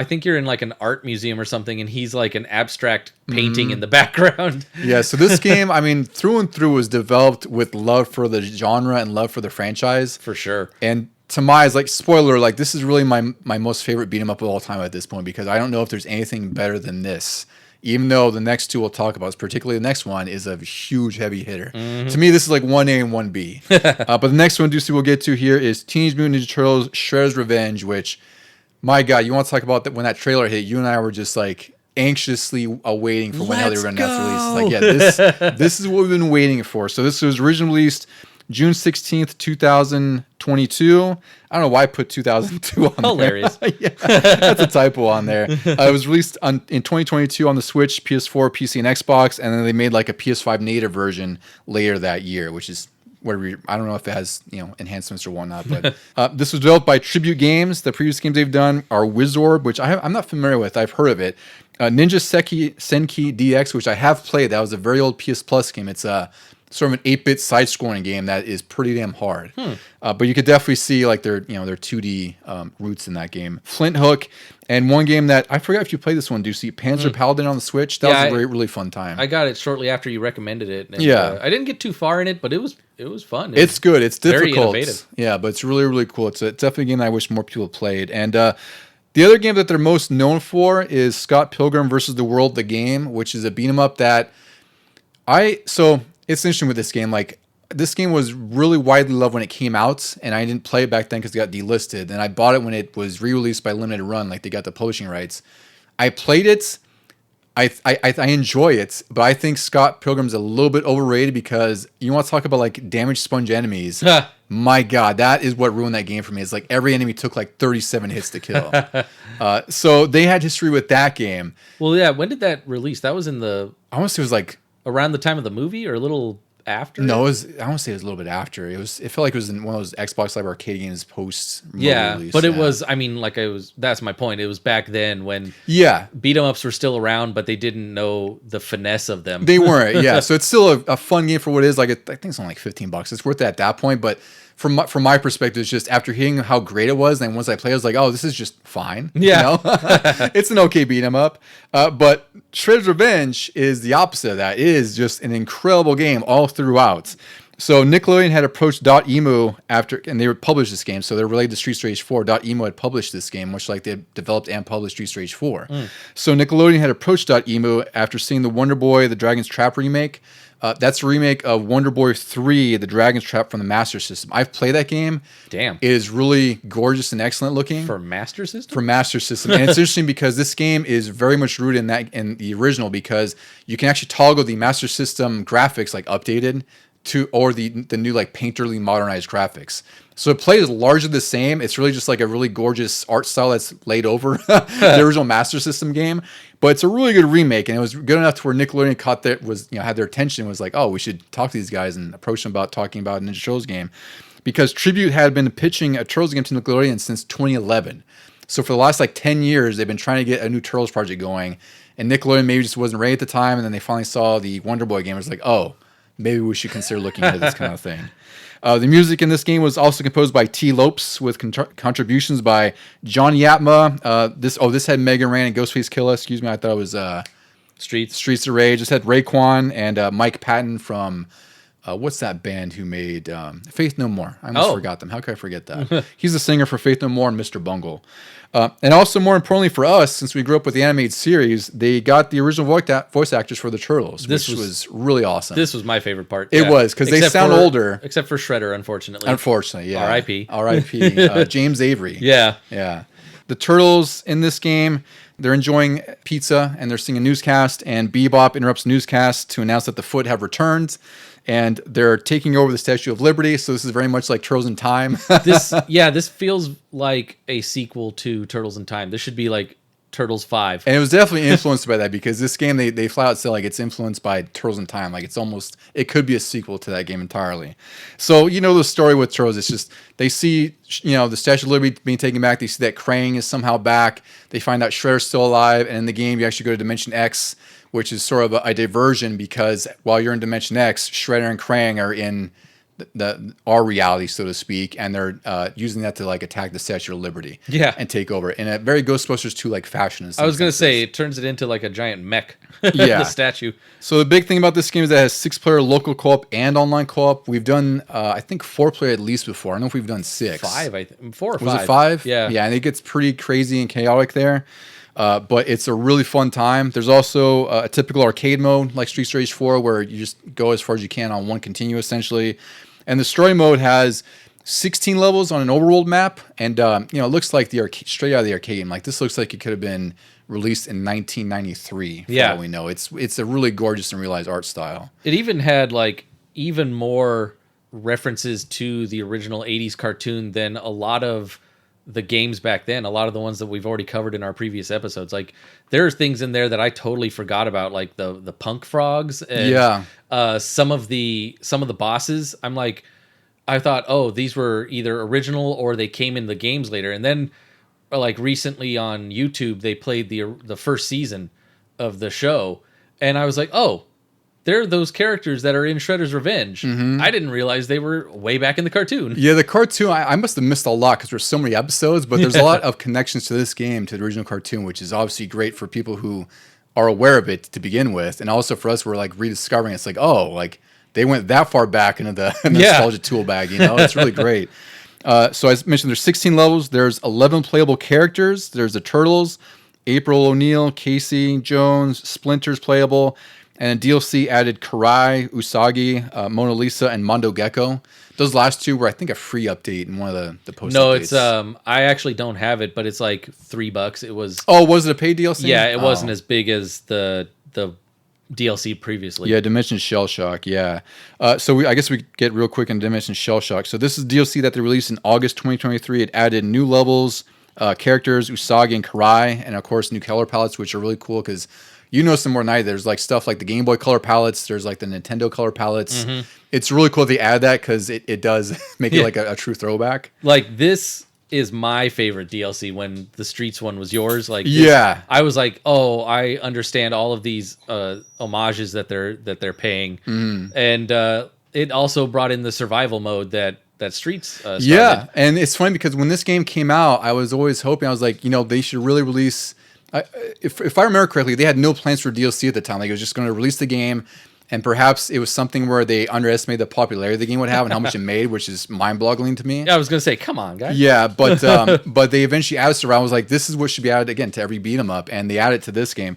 think you're in like an art museum or something, and he's like an abstract painting in the background. Yeah, so this game, I mean, through and through was developed with love for the genre and love for the franchise. For sure. And to my eyes, like, spoiler, like, this is really my most favorite beat 'em up of all time at this point, because I don't know if there's anything better than this. Even though the next two we'll talk about, particularly the next one, is a huge heavy hitter. To me, this is like 1A and 1B. But the next one, Deucey, we'll get to here is Teenage Mutant Ninja Turtles Shredder's Revenge, which, my God, you want to talk about that when that trailer hit, you and I were just like anxiously awaiting for when hell they were going to announce the release. It's like, yeah, this is what we've been waiting for. So this was originally released June 16th, 2022. I don't know why I put 2002 on Hilarious. there. Yeah, that's a typo on there. It was released in 2022 on the Switch, PS4, PC, and Xbox, and then they made like a PS5 native version later that year, which is where I don't know if it has enhancements or whatnot. But this was developed by Tribute Games. The previous games they've done are Wizorb, which I'm not familiar with. I've heard of it. Ninja Senki DX, which I have played. That was a very old PS Plus game. It's sort of an 8-bit side-scrolling game that is pretty damn hard. But you could definitely see like their 2D roots in that game. Flint Hook, and one game that I forgot if you played this one. Do you see Panzer Paladin on the Switch? That was a really fun time. I got it shortly after you recommended it. And, Yeah. I didn't get too far in it, but it was fun. It's good. It's difficult. Very innovative. Yeah, but it's really, really cool. It's definitely a game that I wish more people played. And the other game that they're most known for is Scott Pilgrim versus the World, the game, which is a beat 'em up that it's interesting with this game. Like, this game was really widely loved when it came out, and I didn't play it back then because it got delisted. And I bought it when it was re-released by Limited Run, like they got the publishing rights. I played it. I enjoy it, but I think Scott Pilgrim's a little bit overrated because you want to talk about like damaged sponge enemies. My God, that is what ruined that game for me. It's like every enemy took like 37 hits to kill. So they had history with that game. Well, yeah. When did that release? That was in I want to say it was like around the time of the movie, or a little after? No, I want to say it was a little bit after. It felt like it was in one of those Xbox Live Arcade games post. Yeah, release. but it was. I mean, that's my point. It was back then when beat 'em ups were still around, but they didn't know the finesse of them. They weren't. Yeah, so it's still a fun game for what it is. Like, I think it's only like $15. It's worth it at that point, but. From my perspective, it's just after hearing how great it was, and then once I played, I was like, "Oh, this is just fine." Yeah, It's an okay beat 'em up. But Shredder's Revenge is the opposite of that. It is just an incredible game all throughout. So Nickelodeon had approached .emu and they would publish this game. So they're related to Streets of Rage 4. .emu had published this game, much like they developed and published Streets of Rage 4. So Nickelodeon had approached .emu after seeing the Wonder Boy: The Dragon's Trap remake. That's a remake of Wonder Boy 3, The Dragon's Trap from the Master System. I've played that game. Damn. It is really gorgeous and excellent looking. For Master System? For Master System. And it's interesting because this game is very much rooted in the original, because you can actually toggle the Master System graphics, like updated, or the new like painterly modernized graphics. So it plays largely the same. It's really just like a really gorgeous art style that's laid over the original Master System game. But it's a really good remake, and it was good enough to where Nickelodeon had their attention, was like, oh, we should talk to these guys and approach them about talking about a Ninja Turtles game, because Tribute had been pitching a Turtles game to Nickelodeon since 2011. So for the last like 10 years, they've been trying to get a new Turtles project going, and Nickelodeon maybe just wasn't ready at the time, and then they finally saw the Wonder Boy game. It was like, oh, maybe we should consider looking into this kind of thing. The music in this game was also composed by T. Lopes, with contributions by John Yatma. This had Megan Ran and Ghostface Killah. Excuse me, I thought it was Streets of Rage. This had Raekwon and Mike Patton from what's that band who made Faith No More? I almost forgot them. How could I forget that? He's the singer for Faith No More and Mr. Bungle. And also, more importantly for us, since we grew up with the animated series, they got the original voice actors for the Turtles, which was really awesome. This was my favorite part. It was, because they sound older. Except for Shredder, unfortunately. Unfortunately, yeah. R.I.P. R.I.P. James Avery. Yeah. Yeah. The Turtles in this game, they're enjoying pizza, and they're seeing a newscast, and Bebop interrupts the newscast to announce that the Foot have returned. And they're taking over the Statue of Liberty, so this is very much like Turtles in Time. This feels like a sequel to Turtles in Time. This should be like Turtles 5. And it was definitely influenced by that, because this game, they flat out say like it's influenced by Turtles in Time. Like it could be a sequel to that game entirely. So the story with Turtles, it's just they see the Statue of Liberty being taken back. They see that Krang is somehow back. They find out Shredder's still alive, and in the game you actually go to Dimension X, which is sort of a diversion, because while you're in Dimension X, Shredder and Krang are in our reality, so to speak, and they're using that to like attack the Statue of Liberty, and take over in a very Ghostbusters 2 like fashion. I was gonna say it turns it into like a giant mech, yeah, the statue. So the big thing about this game is that it has 6-player local co-op and online co-op. We've done I think 4-player at least before. I don't know if we've done 6. 5, I think 4 or 5. Was it 5? Yeah, and it gets pretty crazy and chaotic there. But it's a really fun time. There's also a typical arcade mode like Street Rage 4, where you just go as far as you can on one continue essentially. And the story mode has 16 levels on an overworld map, and it looks like the straight out of the arcade game. Like this looks like it could have been released in 1993. For all we know, it's a really gorgeous and realized art style. It even had like even more references to the original 80s cartoon than a lot of the games back then. A lot of the ones that we've already covered in our previous episodes. Like there are things in there that I totally forgot about, like the punk frogs and some of the bosses. I'm like, I thought, oh, these were either original or they came in the games later. And then like recently on YouTube, they played the first season of the show, and I was like, oh, they're those characters that are in Shredder's Revenge. Mm-hmm. I didn't realize they were way back in the cartoon. Yeah, the cartoon, I must have missed a lot because there's so many episodes, but there's a lot of connections to this game, to the original cartoon, which is obviously great for people who are aware of it to begin with. And also for us, we're like rediscovering it. It's like, oh, like they went that far back into the nostalgia tool bag, It's really great. So as mentioned, there's 16 levels. There's 11 playable characters. There's the Turtles, April O'Neil, Casey Jones, Splinter's playable. And DLC added Karai, Usagi, Mona Lisa, and Mondo Gecko. Those last two were, I think, a free update in one of the post. No, it's I actually don't have it, but it's like $3. It was. Oh, was it a paid DLC? Yeah, it wasn't as big as the DLC previously. Yeah, Dimension Shell Shock. Yeah. So I guess we get real quick into Dimension Shell Shock. So this is DLC that they released in August 2023. It added new levels, characters, Usagi and Karai, and of course new color palettes, which are really cool because. Some more than I. There's like stuff like the Game Boy color palettes. There's like the Nintendo color palettes. Mm-hmm. It's really cool they add that because it does make it like a true throwback. Like this is my favorite DLC when the Streets one was yours. Like I was like, oh, I understand all of these homages that they're paying, and it also brought in the survival mode that Streets started. Yeah, and it's funny because when this game came out, I was always hoping, I was like, they should really release. If I remember correctly, they had no plans for DLC at the time. Like it was just going to release the game, and perhaps it was something where they underestimated the popularity the game would have and how much it made, which is mind-boggling to me. Yeah, I was going to say, come on, guys. Yeah, but but they eventually added it around. I was like, this is what should be added again to every beat 'em up, and they added it to this game.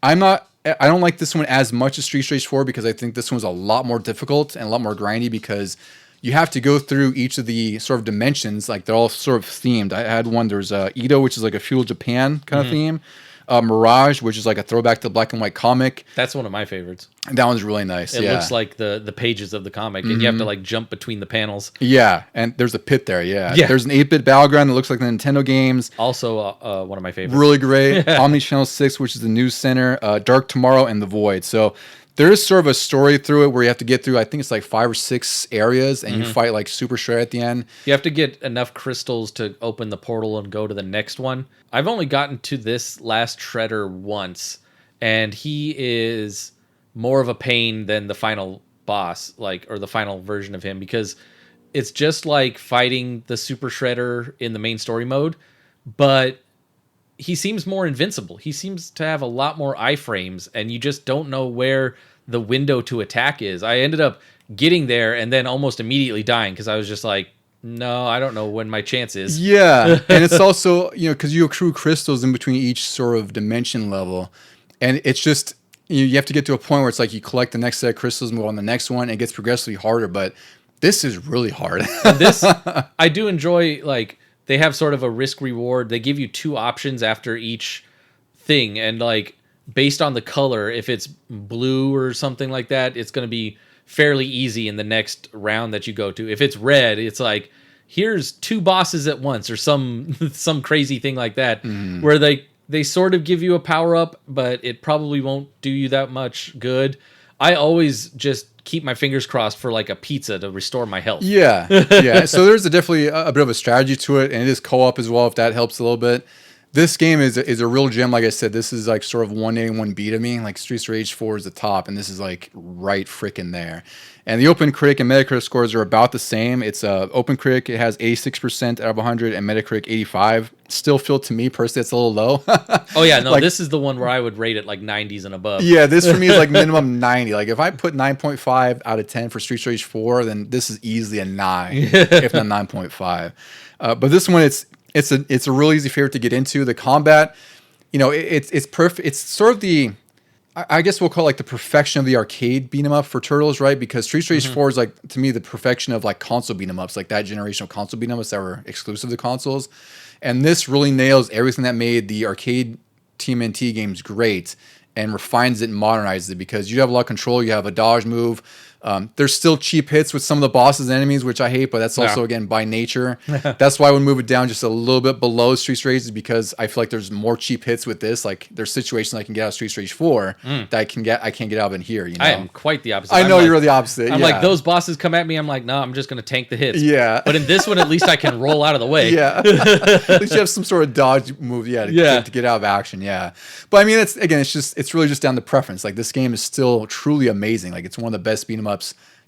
I don't like this one as much as Street Rage 4 because I think this one's a lot more difficult and a lot more grindy because you have to go through each of the sort of dimensions. Like they're all sort of themed. I had one, there's Edo, which is like a feudal Japan kind of theme. Mirage, which is like a throwback to the black and white comic. That's one of my favorites. That one's really nice. It looks like the pages of the comic, and you have to like jump between the panels. Yeah, and there's a pit there. Yeah. There's an 8-bit battleground that looks like the Nintendo games. Also, one of my favorites. Really great. Omni Channel 6, which is the news center. Dark Tomorrow and The Void. So there is sort of a story through it where you have to get through, I think it's like 5 or 6 areas, and you fight like Super Shredder at the end. You have to get enough crystals to open the portal and go to the next one. I've only gotten to this last Shredder once, and he is more of a pain than the final boss, or the final version of him, because it's just like fighting the Super Shredder in the main story mode, but he seems more invincible. He seems to have a lot more iframes, and you just don't know where the window to attack is. I ended up getting there and then almost immediately dying because I was just like, no, I don't know when my chance is. Yeah, and it's also, because you accrue crystals in between each sort of dimension level, and it's just, you have to get to a point where it's like you collect the next set of crystals, move on to the next one, and it gets progressively harder, but this is really hard. This, I do enjoy, like, they have sort of a risk reward. They give you 2 options after each thing. And like based on the color, if it's blue or something like that, it's going to be fairly easy in the next round that you go to. If it's red, it's like, here's 2 bosses at once or some crazy thing like that, where They sort of give you a power up, but it probably won't do you that much good. I always just keep my fingers crossed for like a pizza to restore my health. Yeah, yeah. So there's definitely a bit of a strategy to it, and it is co-op as well, if that helps a little bit. This game is a real gem. Like I said, this is like sort of 1A, 1B to me. Like Streets of Rage 4 is the top, and this is like right freaking there. And the OpenCritic and Metacritic scores are about the same. It's OpenCritic, it has 86% out of 100, and Metacritic 85. Still feel to me personally it's a little low. Oh yeah, no, like, this is the one where I would rate it like 90s and above. Yeah, this for me is like minimum 90. Like if I put 9.5 out of 10 for Streets of Rage 4, then this is easily a 9, if not 9.5. But this one, it's a really easy favorite to get into. The combat, it's perfect. It's sort of I guess we'll call it like the perfection of the arcade beat 'em up for Turtles, right? Because Streets of Rage 4 is like, to me, the perfection of like console beat 'em ups, like that generation of console beat 'em ups that were exclusive to consoles. And this really nails everything that made the arcade TMNT games great and refines it and modernizes it, because you have a lot of control. You have a dodge move. There's still cheap hits with some of the bosses and enemies, which I hate, but that's also, again, by nature. That's why I would move it down just a little bit below Streets of Rage, is because I feel like there's more cheap hits with this. Like there's situations I can get out of Streets of Rage 4 that I can't get out of in here. I am quite the opposite. I know you're the opposite. I'm like, those bosses come at me, I'm like, no, I'm just going to tank the hits. Yeah. But in this one, at least I can roll out of the way. Yeah. At least you have some sort of dodge move, to get out of action. Yeah. But I mean, it's really just down to preference. Like this game is still truly amazing. Like it's one of the best beat 'em ups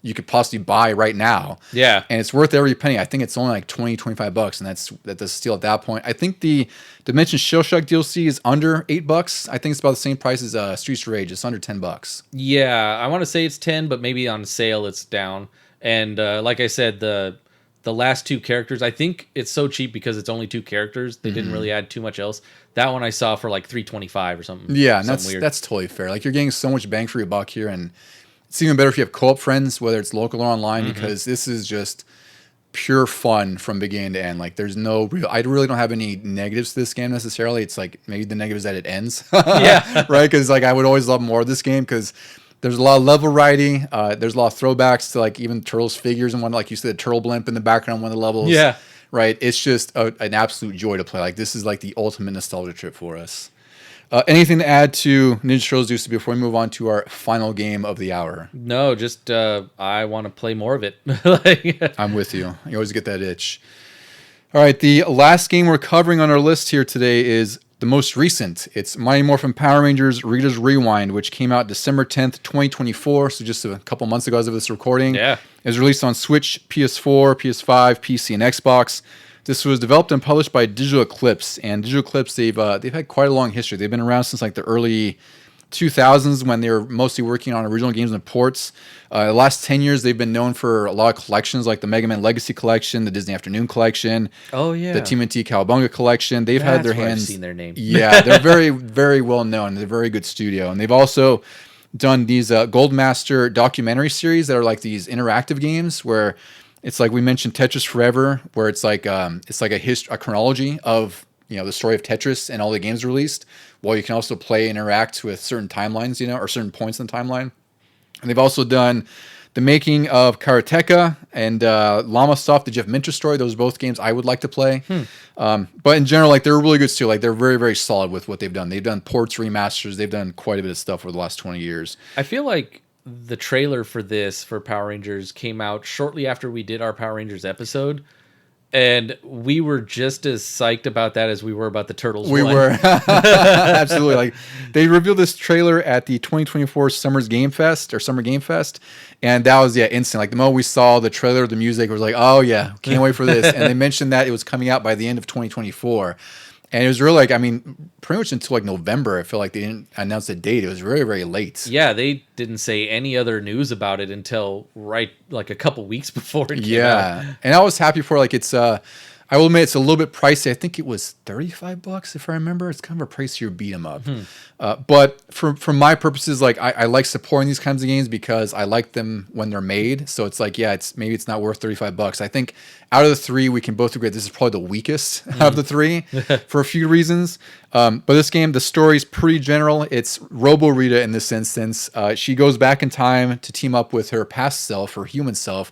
you could possibly buy right now. Yeah. And it's worth every penny. I think it's only like 20, 25 bucks, and that's a steal at that point. I think the Dimension Shell Shock DLC is under $8. I think it's about the same price as Streets of Rage. It's under $10. Yeah, I want to say it's 10, but maybe on sale it's down. And like I said, the last two characters, I think it's so cheap because it's only two characters. They didn't really add too much else. That one I saw for like $3.25 or something. Yeah, and that's totally fair. Like you're getting so much bang for your buck here, and it's even better if you have co-op friends, whether it's local or online, because this is just pure fun from beginning to end. Like there's I really don't have any negatives to this game necessarily. It's like maybe the negative is that it ends. Yeah. Right? Because like I would always love more of this game, because there's a lot of level variety. There's a lot of throwbacks to like even Turtles figures and one, like you said, the turtle blimp in the background on one of the levels. Yeah. Right? It's just an absolute joy to play. Like this is like the ultimate nostalgia trip for us. Anything to add to Ninja Turtles Deuce before we move on to our final game of the hour? No, just I want to play more of it. I'm with you. You always get that itch. All right, the last game we're covering on our list here today is the most recent. It's Mighty Morphin Power Rangers Rita's Rewind, which came out December 10th, 2024, so just a couple months ago as of this recording. Yeah. It was released on Switch, PS4, PS5, PC, and Xbox. This was developed and published by Digital Eclipse, and Digital Eclipse, they've had quite a long history. They've been around since like the early 2000s when they were mostly working on original games and ports. The last 10 years, they've been known for a lot of collections like the Mega Man Legacy Collection, the Disney Afternoon Collection, oh yeah, the TMNT Cowabunga Collection. They've had their hands. I've seen their name. Yeah, they're very, very well known. They're a very good studio, and they've also done these Goldmaster documentary series that are like these interactive games where it's like we mentioned Tetris Forever, where it's like a chronology of the story of Tetris and all the games released. Well, you can also play and interact with certain timelines, or certain points in the timeline. And they've also done the making of Karateka and Llama Soft, the Jeff Minter story. Those are both games I would like to play. But in general, like they're really good too. Like they're very, very solid with what they've done. They've done ports, remasters. They've done quite a bit of stuff over the last 20 years. I feel like the trailer for Power Rangers came out shortly after we did our Power Rangers episode, and we were just as psyched about that as we were about the Turtles. We were absolutely. Like they revealed this trailer at the 2024 Summer Game Fest, and that was instant. Like the moment we saw the trailer, the music was like, oh yeah, can't wait for this. And they mentioned that it was coming out by the end of 2024. And it was really like, I mean, pretty much until like November, I feel like they didn't announce a date. It was very, very late. Yeah, they didn't say any other news about it until right like a couple weeks before it came out. And I was happy for like I will admit it's a little bit pricey. I think it was $35 if I remember. It's kind of a pricier beat 'em up. But for my purposes, like I like supporting these kinds of games because I like them when they're made. So it's like, maybe it's not worth $35. I think out of the three, we can both agree this is probably the weakest of the three for a few reasons. But this game, the story's pretty general. It's Robo Rita in this instance. She goes back in time to team up with her past self, her human self,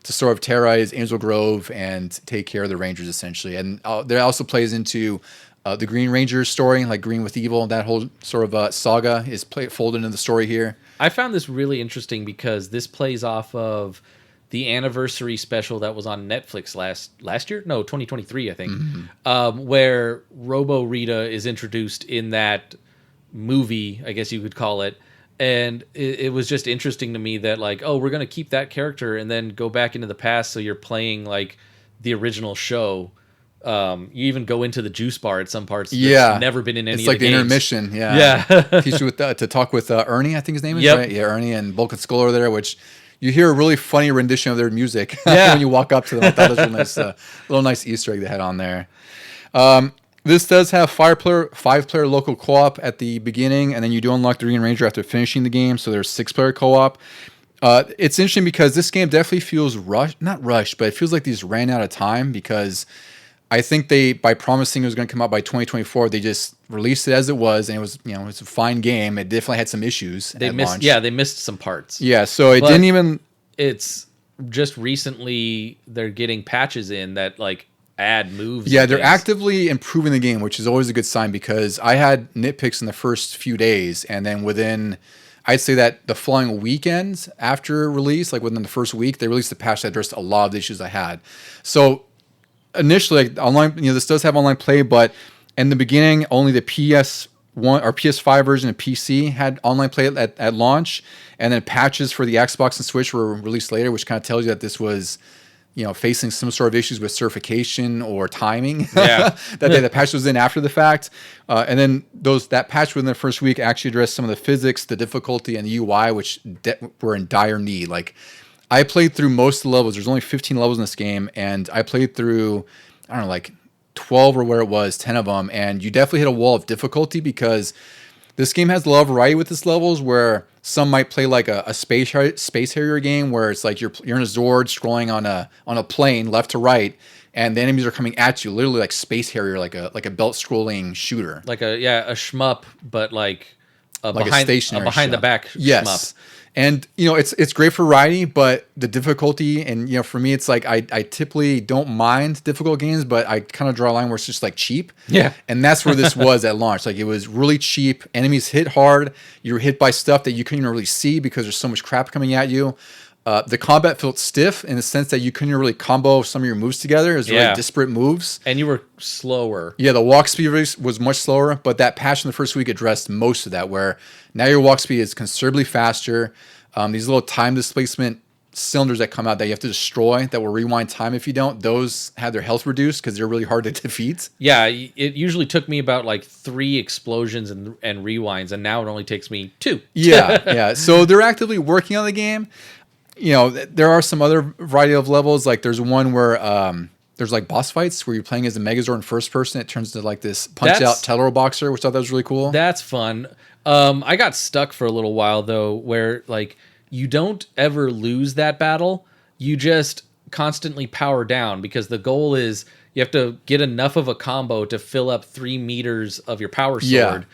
to sort of terrorize Angel Grove and take care of the Rangers, essentially. And that also plays into the Green Ranger story, like Green with Evil. That whole sort of saga is folded into the story here. I found this really interesting because this plays off of the anniversary special that was on Netflix last year? No, 2023, I think, where Robo Rita is introduced in that movie, I guess you could call it. And it was just interesting to me that, like, oh, we're going to keep that character and then go back into the past so you're playing, like, the original show. You even go into the juice bar at some parts. Yeah, never been in any. It's like the games. Intermission. Yeah, yeah. Teach you to talk with Ernie. I think his name is Yep. right. Yeah, Ernie and Bulk and Skull are there, which you hear a really funny rendition of their music Yeah. when you walk up to them. I thought it was a little nice Easter egg they had on there. This does have five-player local co-op at the beginning, and then you do unlock the Green Ranger after finishing the game. So there's 6-player co-op. It's interesting because this game definitely feels not rushed, but it feels like these ran out of time because I think by promising it was going to come out by 2024, they just released it as it was, and it was, it's a fine game. It definitely had some issues at launch. Yeah, they missed some parts. Yeah, so it didn't even. It's just recently they're getting patches in that like add moves. Yeah, they're actively improving the game, which is always a good sign because I had nitpicks in the first few days, and then within, I'd say that the following weekends after release, like within the first week, they released a patch that addressed a lot of the issues I had. So initially, like, online, this does have online play, but in the beginning, only the PS1 or PS5 version of PC had online play at launch, and then patches for the Xbox and Switch were released later, which kind of tells you that this was, facing some sort of issues with certification or timing. Yeah. that the patch was in after the fact, and then that patch within the first week actually addressed some of the physics, the difficulty, and the UI, which were in dire need. Like, I played through most of the levels. There's only 15 levels in this game, and I played through, I don't know, like 12 or where it was, 10 of them, and you definitely hit a wall of difficulty because this game has a lot of variety with its levels, where some might play like a space harrier game where it's like you're in a Zord scrolling on a plane left to right, and the enemies are coming at you, literally like space harrier, like a belt scrolling shooter, like a shmup, but like a behind stationary the back yes. shmup. And it's great for variety, but the difficulty, and for me, it's like I typically don't mind difficult games, but I kind of draw a line where it's just like cheap. Yeah. And that's where this was at launch. Like, it was really cheap. Enemies hit hard. You were hit by stuff that you couldn't even really see because there's so much crap coming at you. The combat felt stiff in the sense that you couldn't really combo some of your moves together. It was really disparate moves. And you were slower. Yeah, the walk speed was much slower, but that patch in the first week addressed most of that, where now your walk speed is considerably faster. These little time displacement cylinders that come out that you have to destroy that will rewind time if you don't, those have their health reduced because they're really hard to defeat. Yeah, it usually took me about like 3 explosions and rewinds, and now it only takes me 2. Yeah. So they're actively working on the game. There are some other variety of levels. Like, there's one where there's like boss fights where you're playing as a Megazord in first person. It turns into like this punch-out Tellero boxer, which I thought was really cool. That's fun. I got stuck for a little while, though, where like you don't ever lose that battle. You just constantly power down because the goal is you have to get enough of a combo to fill up 3 meters of your power sword. Yeah.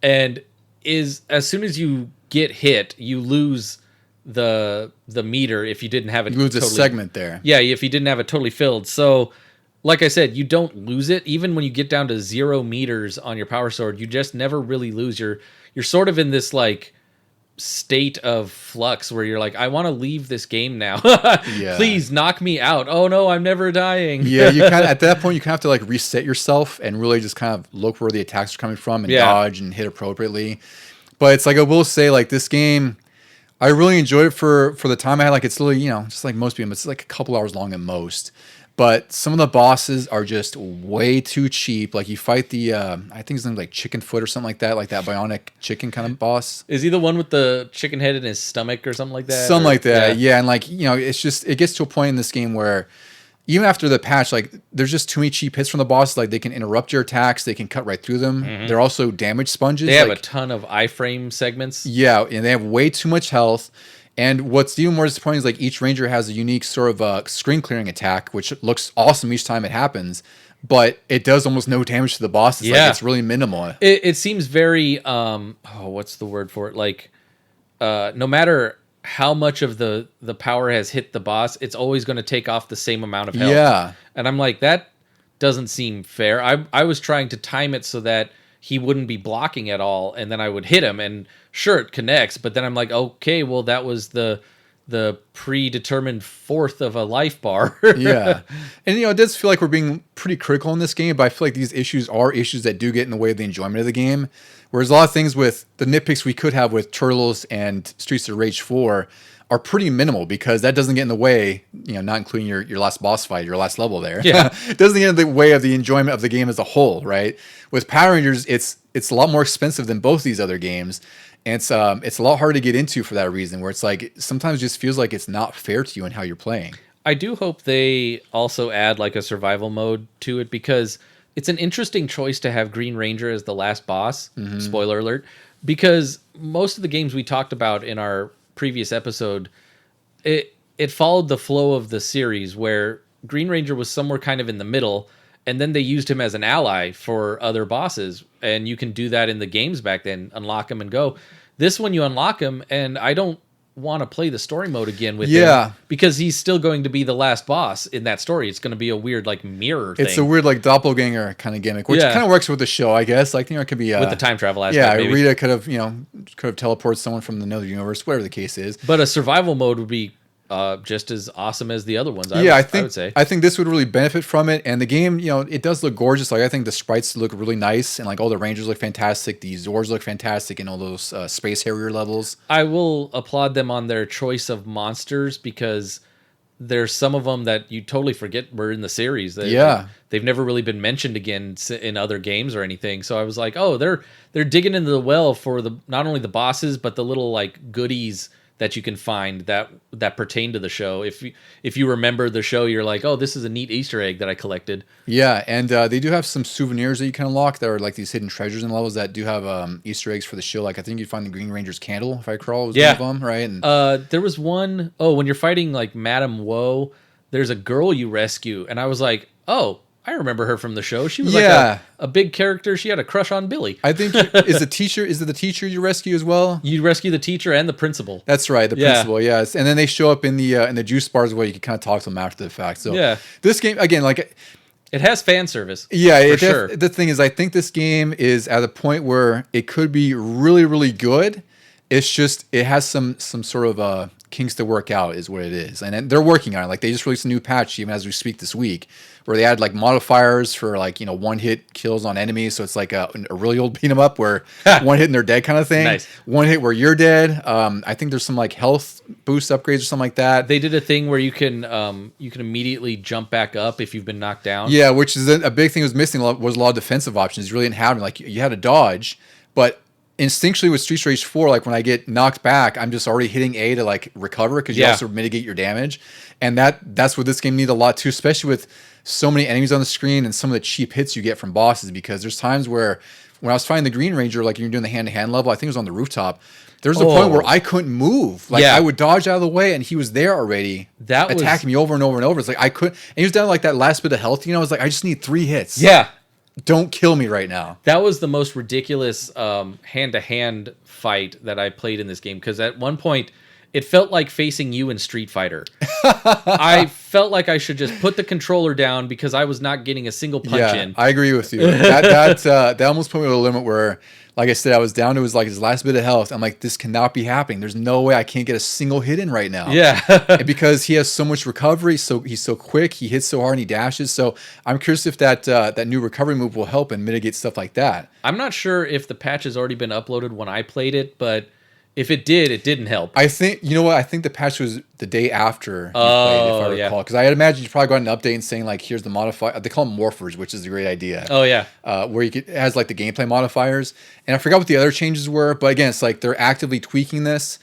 And as soon as you get hit, you lose the meter if you didn't have it. You lose a segment there. Yeah, if you didn't have it totally filled. So, like I said, you don't lose it. Even when you get down to 0 meters on your power sword, you just never really lose. You're sort of in this like state of flux where you're like, I want to leave this game now. Yeah. Please knock me out. Oh no, I'm never dying. Yeah, you kind of at that point you kind of have to like reset yourself and really just kind of look where the attacks are coming from and dodge and hit appropriately. But it's like, I will say, like, this game, I really enjoyed it for the time I had. Like, it's really, just like most people, it's like a couple hours long at most. But some of the bosses are just way too cheap. Like, you fight the, I think his name's like Chicken Foot or something like that bionic chicken kind of boss. Is he the one with the chicken head in his stomach or something like that? Something like that, yeah. And like, it's just, it gets to a point in this game where even after the patch, like, there's just too many cheap hits from the boss. Like, they can interrupt your attacks. They can cut right through them. Mm-hmm. They're also damage sponges. They have a ton of iframe segments. Yeah, and they have way too much health. And what's even more disappointing is like each ranger has a unique sort of screen clearing attack, which looks awesome each time it happens, but it does almost no damage to the boss. It's like it's really minimal. It seems very what's the word for it? Like no matter how much of the power has hit the boss, it's always going to take off the same amount of health. Yeah. And I'm like, that doesn't seem fair. I was trying to time it so that he wouldn't be blocking at all, and then I would hit him, and sure, it connects, but then I'm like, okay, well, that was the predetermined fourth of a life bar. Yeah. And, it does feel like we're being pretty critical in this game, but I feel like these issues are issues that do get in the way of the enjoyment of the game. Whereas a lot of things with the nitpicks we could have with Turtles and Streets of Rage 4 are pretty minimal because that doesn't get in the way, not including your last boss fight, your last level there. Yeah. It doesn't get in the way of the enjoyment of the game as a whole, right? With Power Rangers, it's a lot more expensive than both these other games. And it's a lot harder to get into for that reason, where it's like sometimes it just feels like it's not fair to you in how you're playing. I do hope they also add like a survival mode to it, because it's an interesting choice to have Green Ranger as the last boss. Mm-hmm. Spoiler alert. Because most of the games we talked about in our previous episode, it followed the flow of the series where Green Ranger was somewhere kind of in the middle, and then they used him as an ally for other bosses, and you can do that in the games back then, unlock him and go. This one you unlock him, and I don't want to play the story mode again with him, because he's still going to be the last boss in that story. It's going to be a weird like mirror thing. It's a weird like doppelganger kind of gimmick, which kind of works with the show, I guess. Like it could be with the time travel aspect. Yeah, maybe. Rita could have teleported someone from another universe, whatever the case is. But a survival mode would be just as awesome as the other ones. I would say. I think this would really benefit from it, and the game, it does look gorgeous. Like I think the sprites look really nice, and like all the Rangers look fantastic. The Zords look fantastic in all those Space Harrier levels. I will applaud them on their choice of monsters, because there's some of them that you totally forget were in the series. They've never really been mentioned again in other games or anything. So I was like, oh, they're digging into the well for not only the bosses but the little like goodies that you can find that pertain to the show. If you remember the show, you're like, oh, this is a neat Easter egg that I collected. Yeah, and they do have some souvenirs that you can unlock that are like these hidden treasures in levels that do have Easter eggs for the show. Like I think you'd find the Green Ranger's candle, if I recall, was one of them, right? And there was one, when you're fighting like Madame Woe, there's a girl you rescue, and I was like, oh, I remember her from the show. She was like a big character. She had a crush on Billy. I think is it the teacher you rescue as well? You rescue the teacher and the principal. That's right, the principal, yes. And then they show up in the juice bars where you can kind of talk to them after the fact. So this game, again, like it has fan service. Yeah, for sure. The thing is, I think this game is at a point where it could be really, really good. It's just it has some sort of kinks to work out, is what it is, and they're working on it. Like they just released a new patch even as we speak this week, where they add like modifiers for like one hit kills on enemies. So it's like a really old beat 'em up where one hit and they're dead kind of thing. Nice. One hit where you're dead. I think there's some like health boost upgrades or something like that. They did a thing where you can immediately jump back up if you've been knocked down. Yeah, which is a big thing was missing. Was a lot of defensive options. You really didn't have them. Like you had a dodge, but instinctually with Streets of Rage 4, like when I get knocked back, I'm just already hitting A to like recover, because you also mitigate your damage. And that's what this game needs a lot too, especially with so many enemies on the screen and some of the cheap hits you get from bosses, because there's times where when I was fighting the Green Ranger, like you're doing the hand-to-hand level, I think it was on the rooftop, there's a point where I couldn't move. Like I would dodge out of the way and he was there already attacking me over and over and over. It's like I couldn't, and he was down to like that last bit of health, I was like, I just need 3 hits. Yeah. Don't kill me right now. That was the most ridiculous hand-to-hand fight that I played in this game, because at one point it felt like facing you in Street Fighter. I felt like I should just put the controller down because I was not getting a single punch in. I agree with you. That almost put me to a limit where, like I said, I was down to his last bit of health. I'm like, this cannot be happening. There's no way I can't get a single hit in right now. Yeah. And because he has so much recovery, so he's so quick, he hits so hard and he dashes. So I'm curious if that new recovery move will help and mitigate stuff like that. I'm not sure if the patch has already been uploaded when I played it, but if it did, it didn't help. I think, I think the patch was the day after you played, if I recall. Because I had imagined you probably got an update and saying, like, here's the modifier. They call them morphers, which is a great idea. Oh, yeah. Where it has, like, the gameplay modifiers. And I forgot what the other changes were. But again, it's like they're actively tweaking this.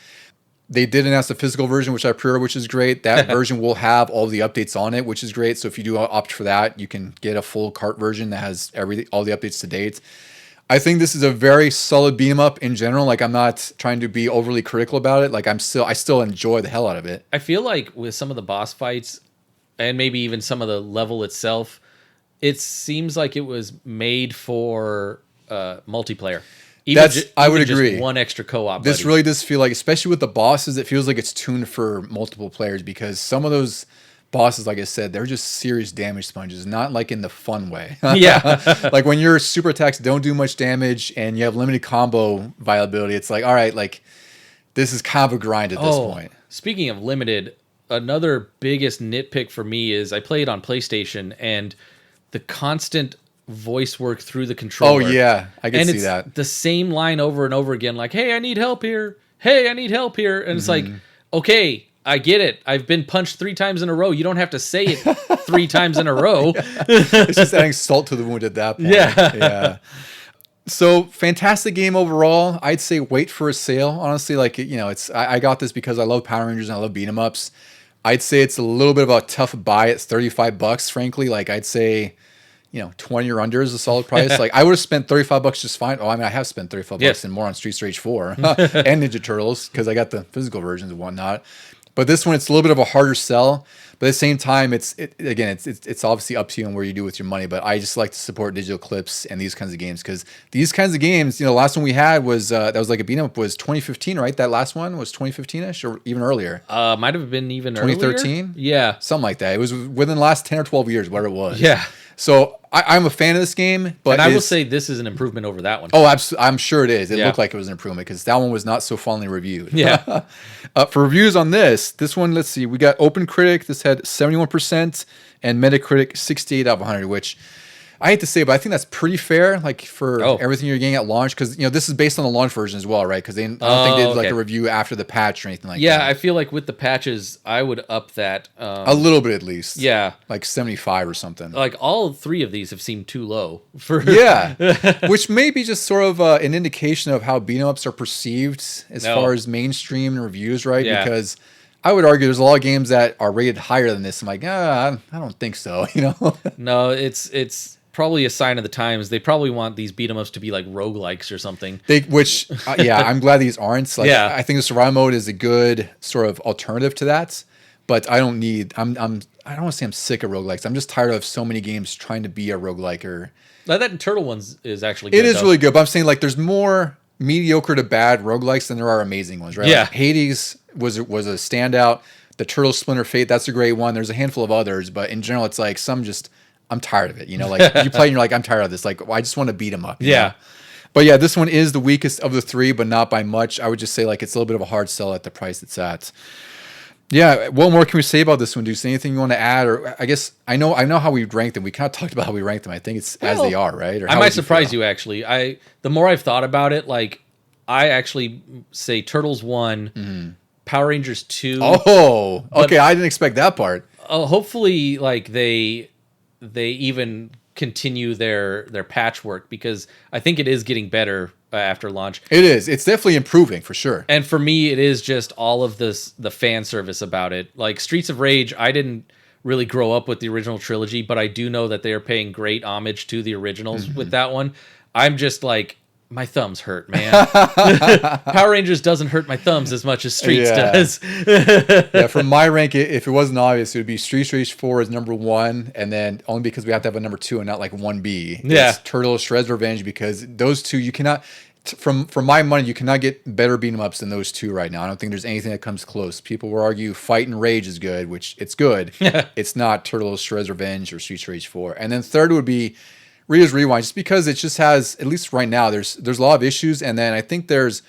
They did announce the physical version, which I pre-ordered, which is great. That version will have all the updates on it, which is great. So if you do opt for that, you can get a full cart version that has all the updates to date. I think this is a very solid beat 'em up in general. Like, I'm not trying to be overly critical about it. Like, I still enjoy the hell out of it. I feel like with some of the boss fights, and maybe even some of the level itself, it seems like it was made for multiplayer. I would agree. Just one extra co-op. This really does feel like, especially with the bosses, it feels like it's tuned for multiple players, because some of those bosses, like I said, they're just serious damage sponges, not like in the fun way. Yeah. Like when your super attacks don't do much damage and you have limited combo viability, it's like, all right, like this is kind of a grind at this point. Speaking of limited, another biggest nitpick for me is I played on PlayStation and the constant voice work through the controller. Oh yeah, I can see it's that. the same line over and over again, like, "Hey, I need help here. Hey, I need help here." And it's like, okay, I get it. I've been punched 3 times in a row. You don't have to say it 3 times in a row. It's just adding salt to the wound at that point. Yeah. So fantastic game overall. I'd say wait for a sale. Honestly, like, you know, I got this because I love Power Rangers and I love beat 'em ups. I'd say it's a little bit of a tough buy. It's $35, frankly. Like I'd say, you know, 20 or under is a solid price. Like I would have spent $35 just fine. Oh, I mean, I have spent $35 and more on Streets Rage 4 and Ninja Turtles because I got the physical versions and whatnot. But this one, it's a little bit of a harder sell. But at the same time, it's obviously up to you and where you do with your money. But I just like to support digital clips and these kinds of games because these kinds of games, you know, the last one we had was that was like a beat 'em up was 2015, right? That last one was 2015ish or even earlier. Might have been even 2013. Earlier? Yeah, something like that. It was within the last 10 or 12 years, whatever it was. Yeah. So I'm a fan of this game, but and I will say this is an improvement over that one. Oh, I'm sure it is. It looked like it was an improvement because that one was not so fondly reviewed. Yeah. For reviews on this one, let's see. We got OpenCritic. This had 71% and Metacritic 68 out of 100, which I hate to say, but I think that's pretty fair, like for everything you're getting at launch, because you know this is based on the launch version as well, right? Because I don't think they did like a review after the patch or anything like that. Yeah, I feel like with the patches, I would up that a little bit at least. Yeah, like 75 or something. Like all 3 of these have seemed too low for. Yeah, which may be just sort of an indication of how beat 'em ups are perceived as far as mainstream reviews, right? Yeah. Because I would argue there's a lot of games that are rated higher than this. I'm like, I don't think so. You know? No, it's probably a sign of the times. They probably want these beat 'em ups to be like roguelikes or something. I'm glad these aren't. Like, I think the survival mode is a good sort of alternative to that. But I don't need. I don't want to say I'm sick of roguelikes. I'm just tired of so many games trying to be a roguelike. Or that Turtle ones is actually good. It is really good. But I'm saying like there's more mediocre to bad roguelikes than there are amazing ones, right? Yeah. Like Hades was a standout. The Turtle Splinter Fate, that's a great one. There's a handful of others, but in general, it's like I'm tired of it. You know, like you play and you're like, I'm tired of this. Like, I just want to beat them up. Yeah. Know? But yeah, this one is the weakest of the 3, but not by much. I would just say like it's a little bit of a hard sell at the price it's at. Yeah, what more can we say about this one, Deuce? Anything you want to add? Or I guess I know how we ranked them. We kind of talked about how we ranked them. I think it's as they are, right? Or I might surprise you actually. The more I've thought about it, like I actually say Turtles 1, Power Rangers 2. Oh, okay. I didn't expect that part. Hopefully, like they even continue their patchwork because I think it is getting better after launch. It is. It's definitely improving for sure. And for me, it is just all of the fan service about it. Like Streets of Rage, I didn't really grow up with the original trilogy, but I do know that they are paying great homage to the originals with that one. I'm just like, my thumbs hurt, man. Power Rangers doesn't hurt my thumbs as much as Streets does. Yeah, from my rank, if it wasn't obvious, it would be Streets Rage 4 as number 1, and then only because we have to have a number 2 and not like 1B. Yeah. It's Turtles, Shred's Revenge, because those two, you cannot, from my money, you cannot get better beat 'em ups than those two right now. I don't think there's anything that comes close. People will argue Fight and Rage is good, which it's good. It's not Turtles, Shred's Revenge, or Streets Rage 4. And then third would be Rita's Rewind, just because it just has, at least right now, there's a lot of issues, and then I think there's,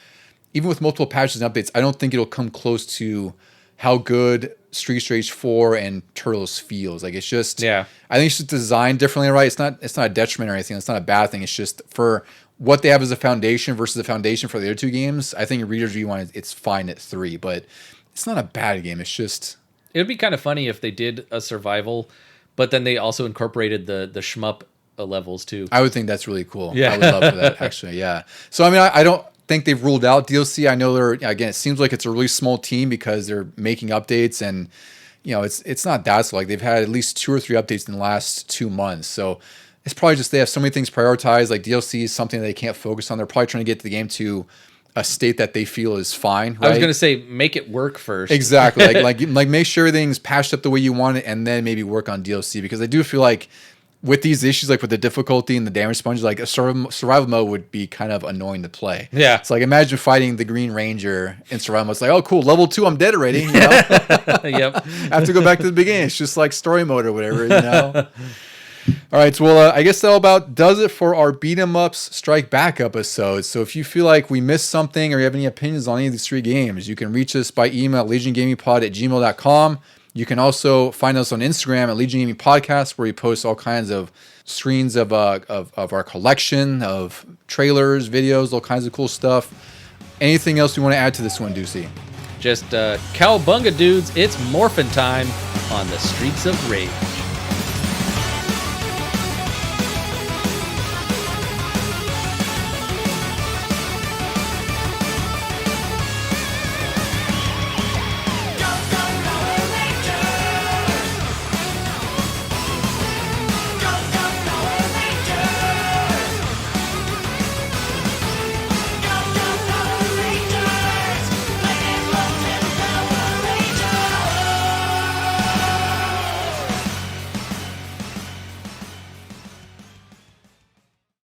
even with multiple patches and updates, I don't think it'll come close to how good Streets Rage 4 and Turtles feels. Like it's just, I think it's just designed differently, right? It's not a detriment or anything. It's not a bad thing. It's just for what they have as a foundation versus the foundation for the other 2 games. I think Rita's Rewind, it's fine at 3, but it's not a bad game. It's just, it would be kind of funny if they did a survival, but then they also incorporated the shmup levels too. I would think that's really cool. Yeah. I would love for that actually. Yeah. So I mean, I don't think they've ruled out DLC. I know again, it seems like it's a really small team because they're making updates, and you know, it's not that slow. Like they've had at least 2 or 3 updates in the last 2 months. So it's probably just they have so many things prioritized. Like DLC is something they can't focus on. They're probably trying to get the game to a state that they feel is fine. Right? I was gonna say make it work first. Exactly. like make sure everything's patched up the way you want it, and then maybe work on DLC, because I do feel like with these issues, like with the difficulty and the damage sponges, like a survival mode would be kind of annoying to play. Yeah. It's like, imagine fighting the Green Ranger in survival mode. It's like, oh, cool, level 2, I'm dead already. You know? Yep. I have to go back to the beginning. It's just like story mode or whatever, you know? All right, so well, I guess that about does it for our Beat 'em Ups Strike Back episode. So if you feel like we missed something or you have any opinions on any of these 3 games, you can reach us by email at legiongamingpod@gmail.com. You can also find us on Instagram at Legion Gaming Podcast, where we post all kinds of screens of our collection of trailers, videos, all kinds of cool stuff. Anything else you want to add to this one, Ducey? Just cowabunga, dudes. It's morphin' time on the streets of rage.